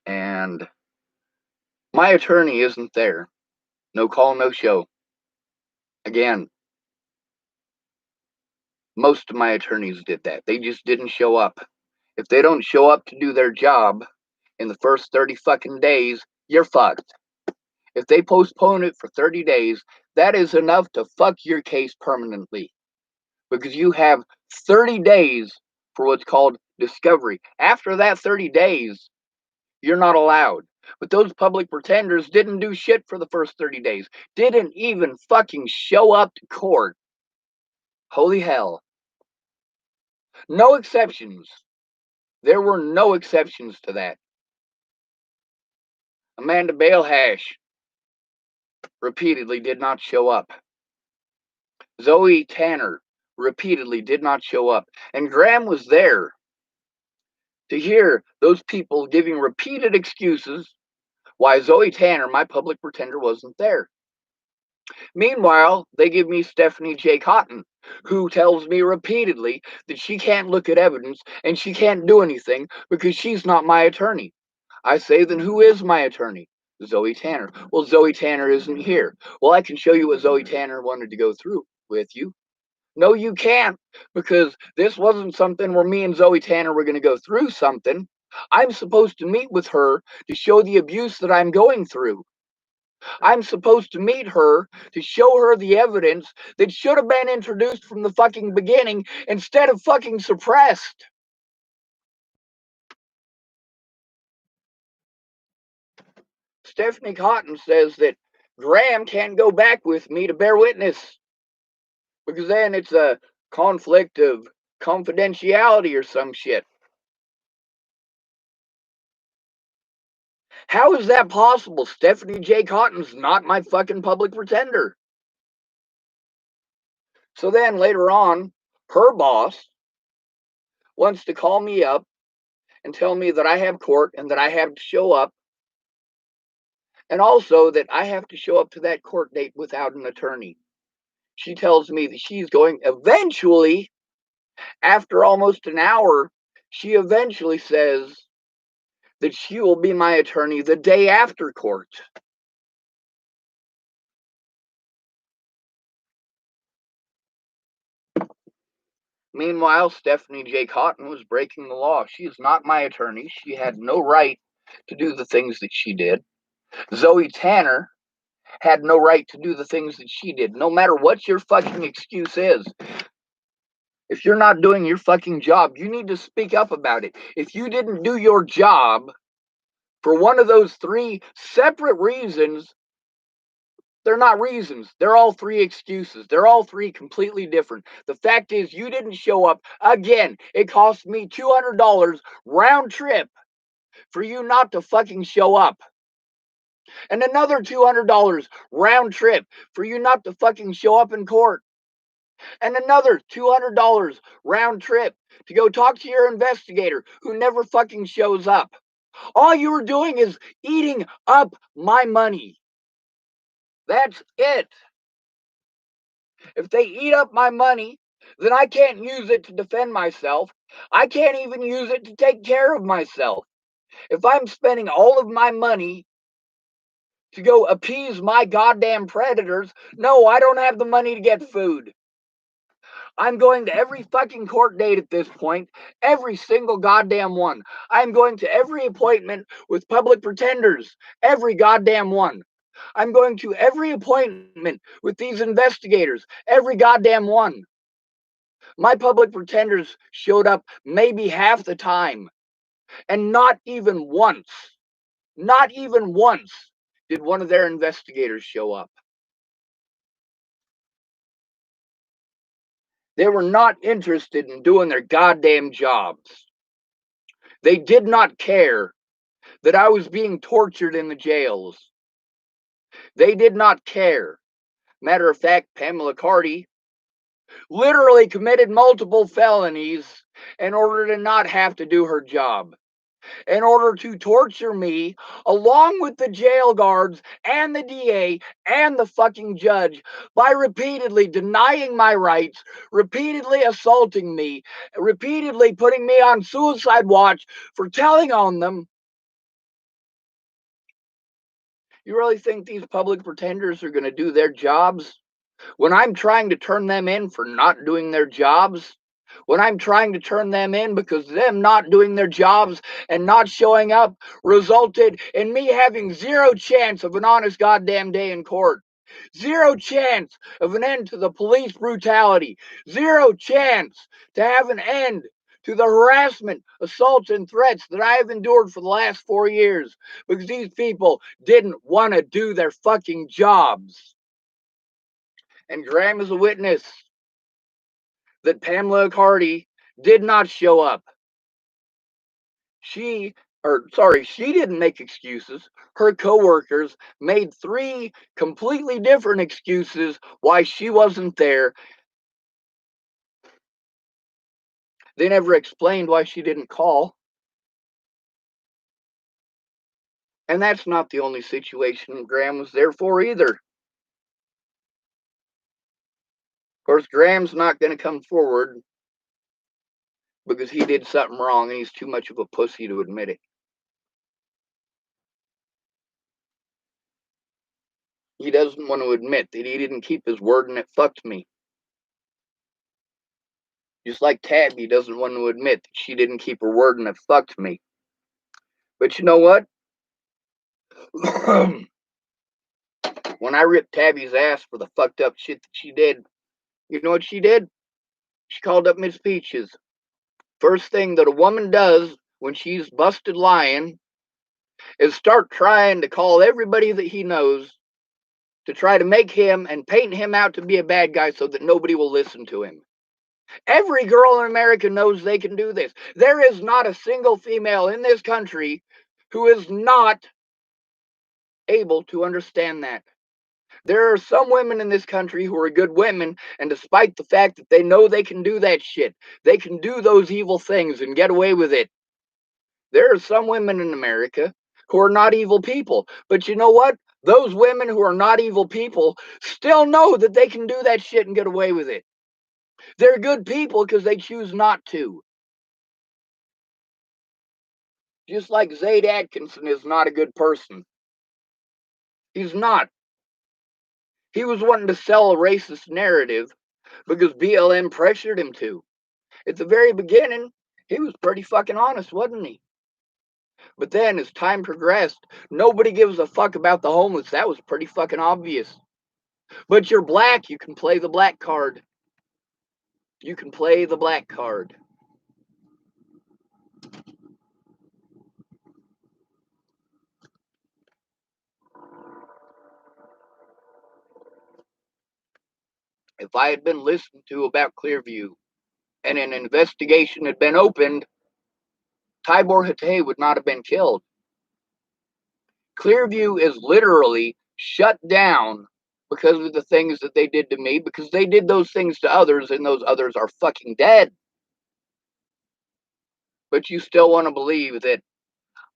And my attorney isn't there. No call, no show. Again, most of my attorneys did that. They just didn't show up. If they don't show up to do their job in the first 30 fucking days, you're fucked. If they postpone it for 30 days, that is enough to fuck your case permanently. Because you have 30 days for what's called discovery. After that 30 days, you're not allowed. But those public pretenders didn't do shit for the first 30 days. Didn't even fucking show up to court. Holy hell. No exceptions. There were no exceptions to that. Amanda Balehash repeatedly did not show up. Zoe Tanner repeatedly did not show up. And Graham was there to hear those people giving repeated excuses why Zoe Tanner, my public pretender, wasn't there. Meanwhile, they give me Stephanie J. Cotton, who tells me repeatedly that she can't look at evidence and she can't do anything because she's not my attorney. I say, then who is my attorney? Zoe Tanner. Well, Zoe Tanner isn't here. Well, I can show you what Zoe Tanner wanted to go through with you. No, you can't, because this wasn't something where me and Zoe Tanner were going to go through something. I'm supposed to meet with her to show the abuse that I'm going through. I'm supposed to meet her to show her the evidence that should have been introduced from the fucking beginning instead of fucking suppressed. Stephanie Cotton says that Graham can't go back with me to bear witness because then it's a conflict of confidentiality or some shit. How is that possible? Stephanie J. Cotton's not my fucking public pretender. So then later on, her boss wants to call me up and tell me that I have court and that I have to show up, and also that I have to show up to that court date without an attorney. She tells me that she's going eventually, after almost an hour, she eventually says that she will be my attorney the day after court. Meanwhile, Stephanie J. Cotton was breaking the law. She is not my attorney. She had no right to do the things that she did. Zoe Tanner had no right to do the things that she did, no matter what your fucking excuse is. If you're not doing your fucking job, you need to speak up about it. If you didn't do your job for one of those three separate reasons, they're not reasons. They're all three excuses. They're all three completely different. The fact is, you didn't show up. Again, it cost me $200 round trip for you not to fucking show up. And another $200 round trip for you not to fucking show up in court. And another $200 round trip to go talk to your investigator who never fucking shows up. All you were doing is eating up my money. That's it. If they eat up my money, then I can't use it to defend myself, I can't even use it to take care of myself. If I'm spending all of my money to go appease my goddamn predators, no, I don't have the money to get food. I'm going to every fucking court date at this point, every single goddamn one. I'm going to every appointment with public pretenders, every goddamn one. I'm going to every appointment with these investigators, every goddamn one. My public pretenders showed up maybe half the time, and not even once did one of their investigators show up. They were not interested in doing their goddamn jobs. They did not care that I was being tortured in the jails. They did not care. Matter of fact, Pamela Carty literally committed multiple felonies in order to not have to do her job, in order to torture me along with the jail guards and the DA and the fucking judge by repeatedly denying my rights, repeatedly assaulting me, repeatedly putting me on suicide watch for telling on them. You really think these public pretenders are going to do their jobs when I'm trying to turn them in for not doing their jobs? When I'm trying to turn them in because them not doing their jobs and not showing up resulted in me having zero chance of an honest goddamn day in court. Zero chance of an end to the police brutality. Zero chance to have an end to the harassment, assaults, and threats that I have endured for the last 4 years because these people didn't want to do their fucking jobs. And Graham is a witness that Pamela Carty did not show up. She didn't make excuses. Her coworkers made 3 completely different excuses why she wasn't there. They never explained why she didn't call. And that's not the only situation Graham was there for either. Of course, Graham's not going to come forward because he did something wrong and he's too much of a pussy to admit it. He doesn't want to admit that he didn't keep his word and it fucked me. Just like Tabby doesn't want to admit that she didn't keep her word and it fucked me. But you know what? When I ripped Tabby's ass for the fucked up shit that she did, you know what she did? She called up Miss Peaches. First thing that a woman does when she's busted lying is start trying to call everybody that he knows to try to make him and paint him out to be a bad guy so that nobody will listen to him. Every girl in America knows they can do this. There is not a single female in this country who is not able to understand that. There are some women in this country who are good women, and despite the fact that they know they can do that shit, they can do those evil things and get away with it. There are some women in America who are not evil people. But you know what? Those women who are not evil people still know that they can do that shit and get away with it. They're good people because they choose not to. Just like Zayd Atkinson is not a good person. He's not. He was wanting to sell a racist narrative because BLM pressured him to. At the very beginning, he was pretty fucking honest, wasn't he? But then as time progressed, nobody gives a fuck about the homeless. That was pretty fucking obvious. But you're black, you can play the black card. You can play the black card. If I had been listened to about Clearview and an investigation had been opened, Tibor Hatay would not have been killed. Clearview is literally shut down because of the things that they did to me, because they did those things to others, and those others are fucking dead. But you still want to believe that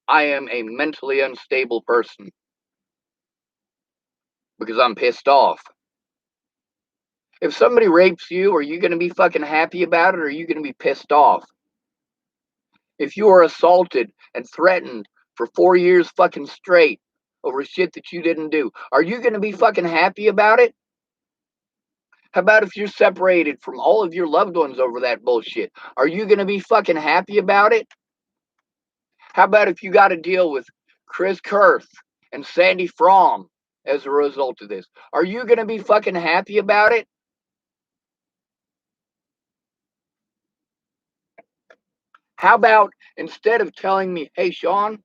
I am a mentally unstable person because I'm pissed off. If somebody rapes you, are you going to be fucking happy about it, or are you going to be pissed off? If you are assaulted and threatened for 4 years fucking straight over shit that you didn't do, are you going to be fucking happy about it? How about if you're separated from all of your loved ones over that bullshit? Are you going to be fucking happy about it? How about if you got to deal with Chris Kurth and Sandy Fromm as a result of this? Are you going to be fucking happy about it? How about instead of telling me, hey, Sean,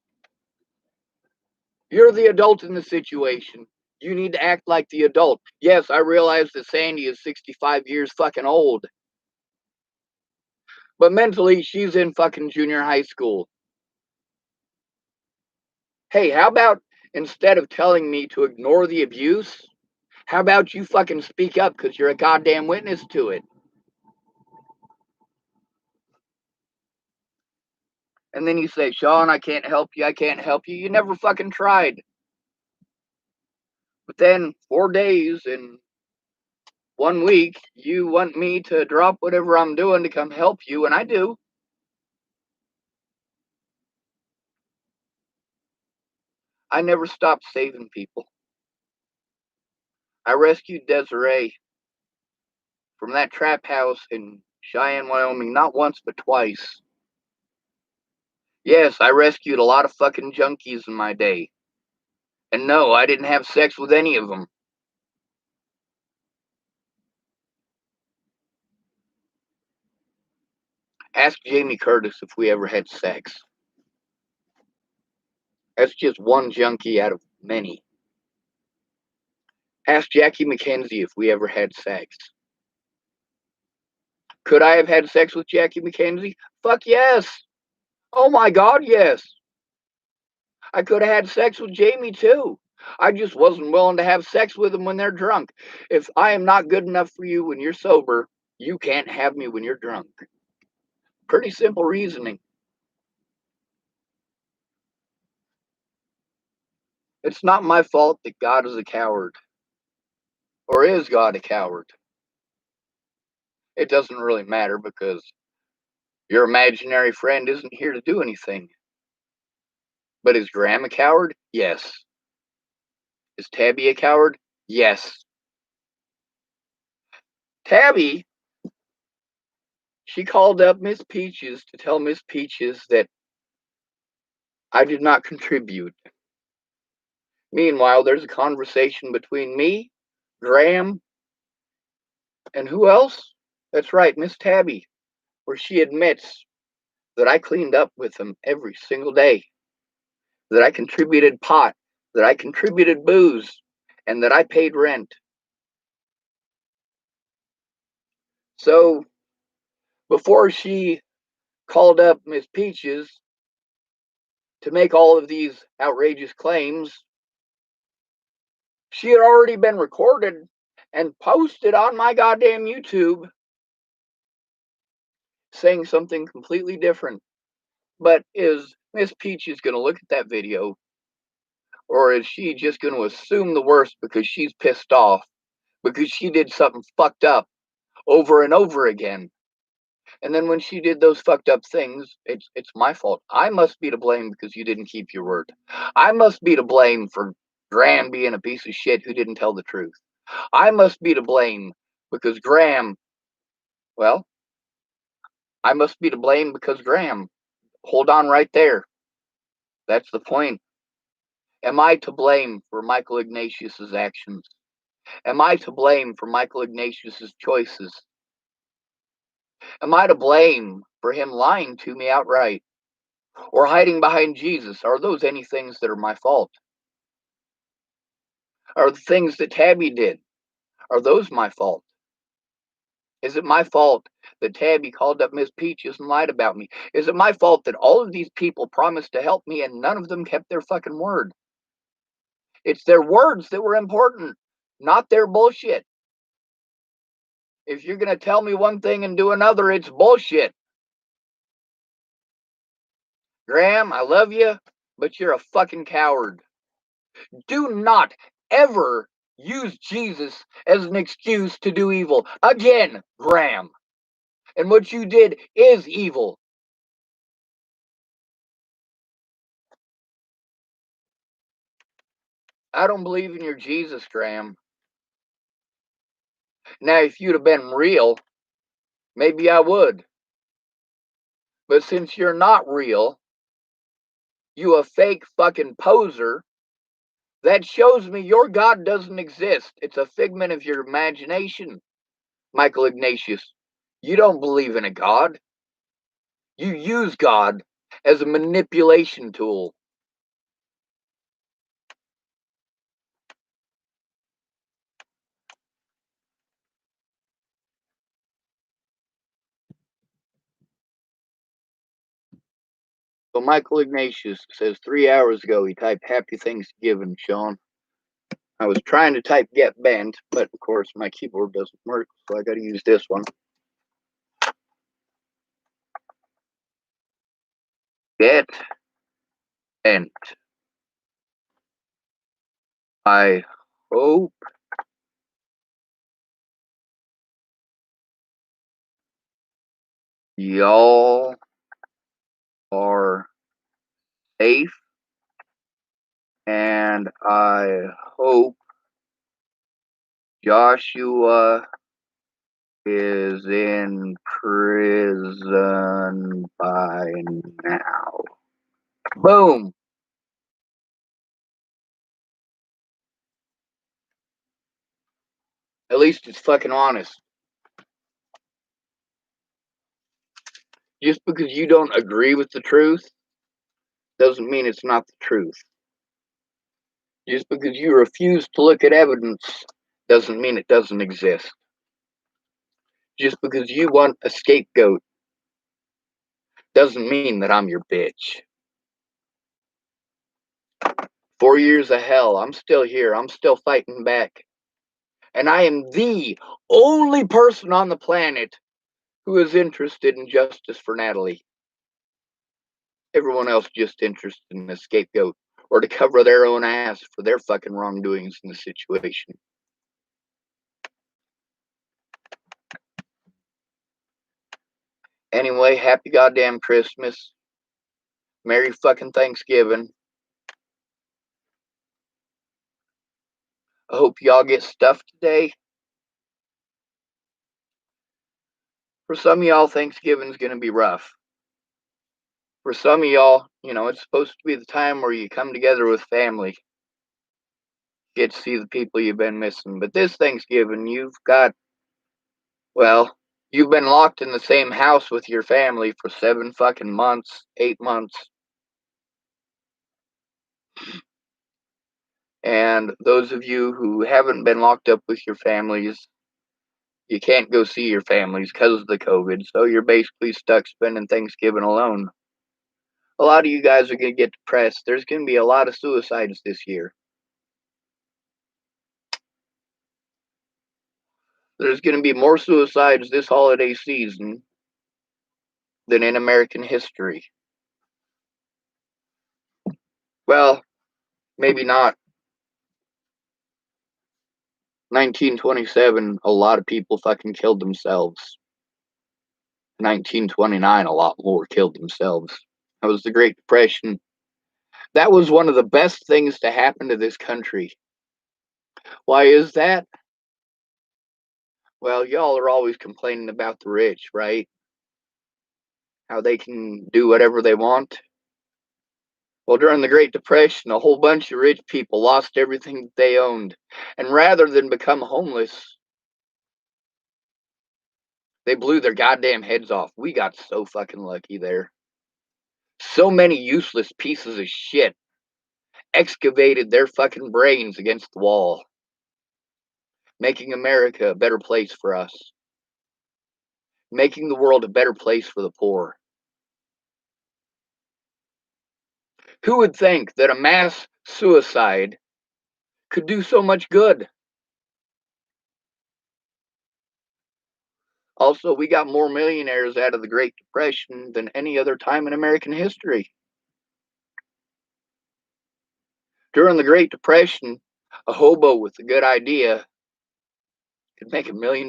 you're the adult in the situation. You need to act like the adult. Yes, I realize that Sandy is 65 years fucking old. But mentally, she's in fucking junior high school. Hey, how about instead of telling me to ignore the abuse, how about you fucking speak up because you're a goddamn witness to it? And then you say, Sean, I can't help you. I can't help you. You never fucking tried. But then 4 days in 1 week, you want me to drop whatever I'm doing to come help you, and I do. I never stopped saving people. I rescued Desiree from that trap house in Cheyenne, Wyoming, not once, but twice. Yes, I rescued a lot of fucking junkies in my day. And no, I didn't have sex with any of them. Ask Jamie Curtis if we ever had sex. That's just one junkie out of many. Ask Jackie McKenzie if we ever had sex. Could I have had sex with Jackie McKenzie? Fuck yes. Oh my God, yes. I could have had sex with Jamie too. I just wasn't willing to have sex with them when they're drunk. If I am not good enough for you when you're sober, you can't have me when you're drunk. Pretty simple reasoning. It's not my fault that God is a coward. Or is God a coward? It doesn't really matter because your imaginary friend isn't here to do anything. But is Graham a coward? Yes. Is Tabby a coward? Yes. Tabby, she called up Miss Peaches to tell Miss Peaches that I did not contribute. Meanwhile, there's a conversation between me, Graham, and who else? That's right, Miss Tabby, where she admits that I cleaned up with them every single day, that I contributed pot, that I contributed booze, and that I paid rent. So before she called up Miss Peaches to make all of these outrageous claims, she had already been recorded and posted on my goddamn YouTube saying something completely different. But is Miss Peaches going to look at that video, or is she just going to assume the worst because she's pissed off because she did something fucked up over and over again? And then when she did those fucked up things, it's my fault. I must be to blame because you didn't keep your word. I must be to blame for Graham being a piece of shit who didn't tell the truth. I must be to blame because Graham, well, I must be to blame because Graham. Hold on right there. That's the point. Am I to blame for Michael Ignatius's actions? Am I to blame for Michael Ignatius's choices? Am I to blame for him lying to me outright or hiding behind Jesus? Are those any things that are my fault? Are the things that Tabby did, are those my fault? Is it my fault that Tabby called up Miss Peaches and lied about me? Is it my fault that all of these people promised to help me and none of them kept their fucking word? It's their words that were important, not their bullshit. If you're going to tell me one thing and do another, it's bullshit. Graham, I love you, but you're a fucking coward. Do not ever use Jesus as an excuse to do evil. Again, Graham. And what you did is evil. I don't believe in your Jesus, Graham. Now, if you'd have been real, maybe I would. But since you're not real, you a fake fucking poser, that shows me your God doesn't exist. It's a figment of your imagination, Michael Ignatius. You don't believe in a God. You use God as a manipulation tool. So Michael Ignatius says 3 hours ago he typed Happy Thanksgiving, Sean. I was trying to type get bent, but of course my keyboard doesn't work, so I gotta use this one. Get bent. I hope y'all are safe, and I hope Joshua is in prison by now. Boom. At least it's fucking honest. Just because you don't agree with the truth doesn't mean it's not the truth. Just because you refuse to look at evidence doesn't mean it doesn't exist. Just because you want a scapegoat doesn't mean that I'm your bitch. 4 years of hell, I'm still here. I'm still fighting back. And I am the only person on the planet who is interested in justice for Natalie. Everyone else just interested in a scapegoat or to cover their own ass for their fucking wrongdoings in the situation. Anyway, happy goddamn Christmas. Merry fucking Thanksgiving. I hope y'all get stuffed today. For some of y'all, Thanksgiving's gonna be rough. For some of y'all, it's supposed to be the time where you come together with family. Get to see the people you've been missing. But this Thanksgiving, well, you've been locked in the same house with your family for 7 fucking months, 8 months. And those of you who haven't been locked up with your families, you can't go see your families because of the COVID. So you're basically stuck spending Thanksgiving alone. A lot of you guys are going to get depressed. There's going to be a lot of suicides this year. There's going to be more suicides this holiday season than in American history. Well, maybe not. 1927, a lot of people fucking killed themselves. 1929, a lot more killed themselves. That was the Great Depression. That was one of the best things to happen to this country. Why is that? Well, y'all are always complaining about the rich, right? How they can do whatever they want. Well, during the Great Depression, a whole bunch of rich people lost everything that they owned. And rather than become homeless, they blew their goddamn heads off. We got so fucking lucky there. So many useless pieces of shit excavated their fucking brains against the wall, making America a better place for us, making the world a better place for the poor. Who would think that a mass suicide could do so much good? Also, we got more millionaires out of the Great Depression than any other time in American history. During the Great Depression, a hobo with a good idea could make $1 million.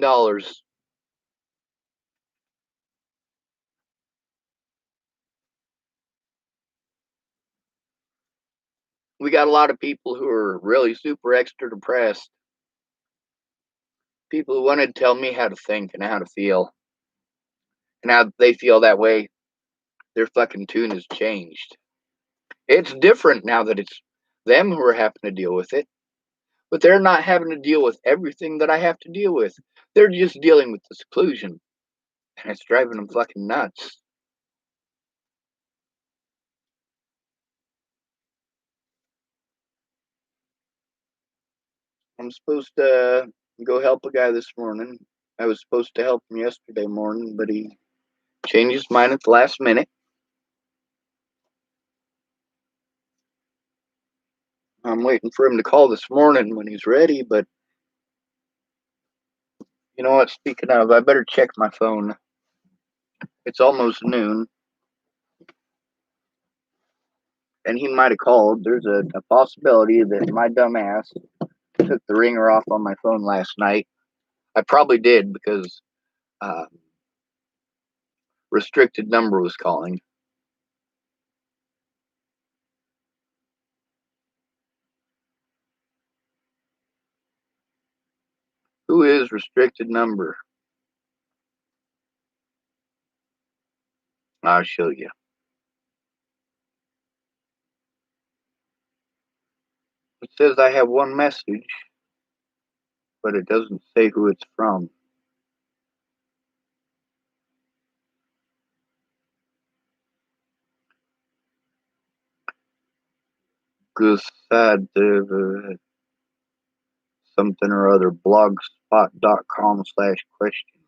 We got a lot of people who are really super extra depressed. People who wanted to tell me how to think and how to feel and how they feel that way. Their fucking tune has changed. It's different now that it's them who are having to deal with it, but they're not having to deal with everything that I have to deal with. They're just dealing with the seclusion, and it's driving them fucking nuts. I'm supposed to go help a guy this morning. I was supposed to help him yesterday morning, but he changed his mind at the last minute. I'm waiting for him to call this morning when he's ready, but you know what? Speaking of, I better check my phone. It's almost noon, and he might have called. There's a possibility that my dumb ass took the ringer off on my phone last night. I probably did because uh, restricted number was calling. Who is restricted number? I'll show you. It says I have one message, but it doesn't say who it's from. Good something or other blogspot.com/question.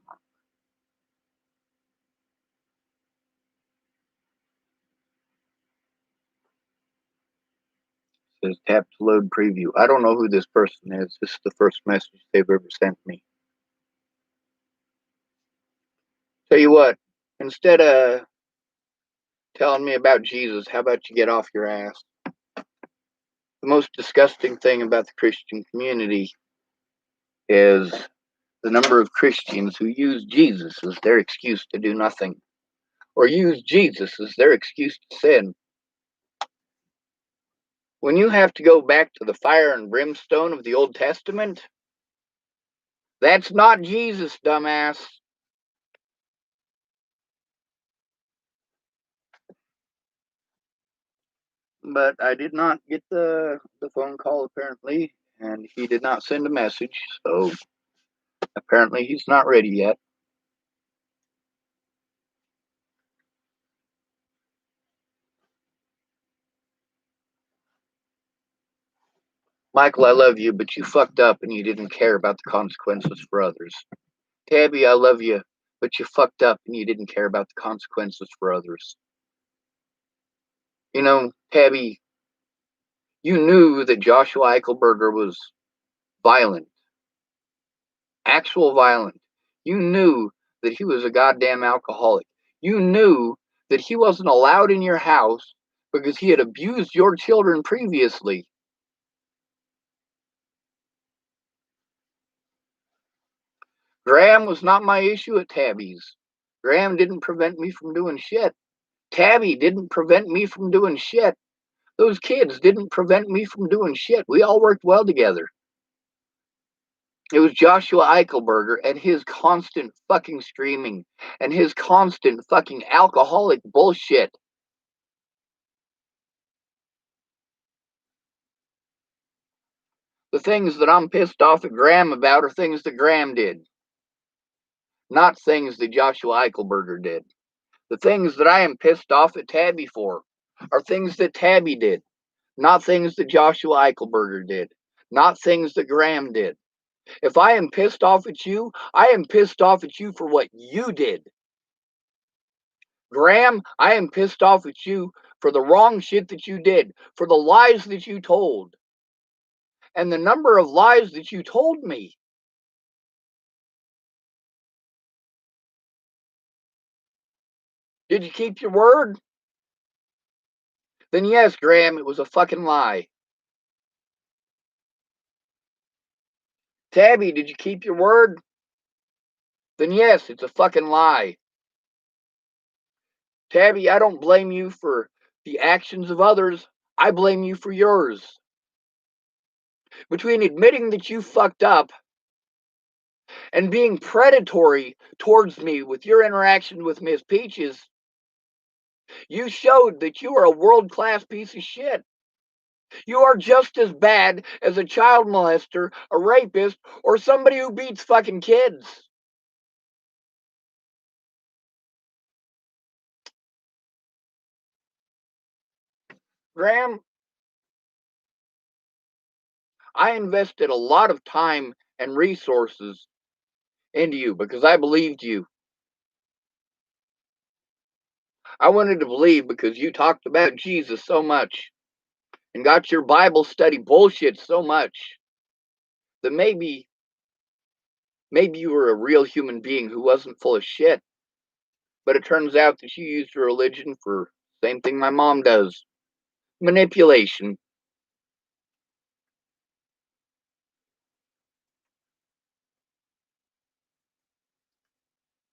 It says tap to load preview. I don't know who this person is. This is the first message they've ever sent me. Tell you what, instead of telling me about Jesus, how about you get off your ass? The most disgusting thing about the Christian community is the number of Christians who use Jesus as their excuse to do nothing, or use Jesus as their excuse to sin. When you have to go back to the fire and brimstone of the Old Testament, that's not Jesus, dumbass. But I did not get the phone call, apparently, and he did not send a message, so apparently he's not ready yet. Michael, I love you, but you fucked up and you didn't care about the consequences for others. Tabby, I love you, but you fucked up and you didn't care about the consequences for others. You know, Tabby, you knew that Joshua Eichelberger was violent, actual violent. You knew that he was a goddamn alcoholic. You knew that he wasn't allowed in your house because he had abused your children previously. Graham was not my issue at Tabby's. Graham didn't prevent me from doing shit. Tabby didn't prevent me from doing shit. Those kids didn't prevent me from doing shit. We all worked well together. It was Joshua Eichelberger and his constant fucking screaming and his constant fucking alcoholic bullshit. The things that I'm pissed off at Graham about are things that Graham did, not things that Joshua Eichelberger did. The things that I am pissed off at Tabby for are things that Tabby did, not things that Joshua Eichelberger did, not things that Graham did. If I am pissed off at you, I am pissed off at you for what you did. Graham, I am pissed off at you for the wrong shit that you did, for the lies that you told, and the number of lies that you told me. Did you keep your word? Then yes, Graham, it was a fucking lie. Tabby, did you keep your word? Then yes, it's a fucking lie. Tabby, I don't blame you for the actions of others. I blame you for yours. Between admitting that you fucked up and being predatory towards me with your interaction with Miss Peaches, you showed that you are a world-class piece of shit. You are just as bad as a child molester, a rapist, or somebody who beats fucking kids. Graham, I invested a lot of time and resources into you because I believed you. I wanted to believe because you talked about Jesus so much and got your Bible study bullshit so much that maybe you were a real human being who wasn't full of shit. But it turns out that you used your religion for the same thing my mom does: manipulation.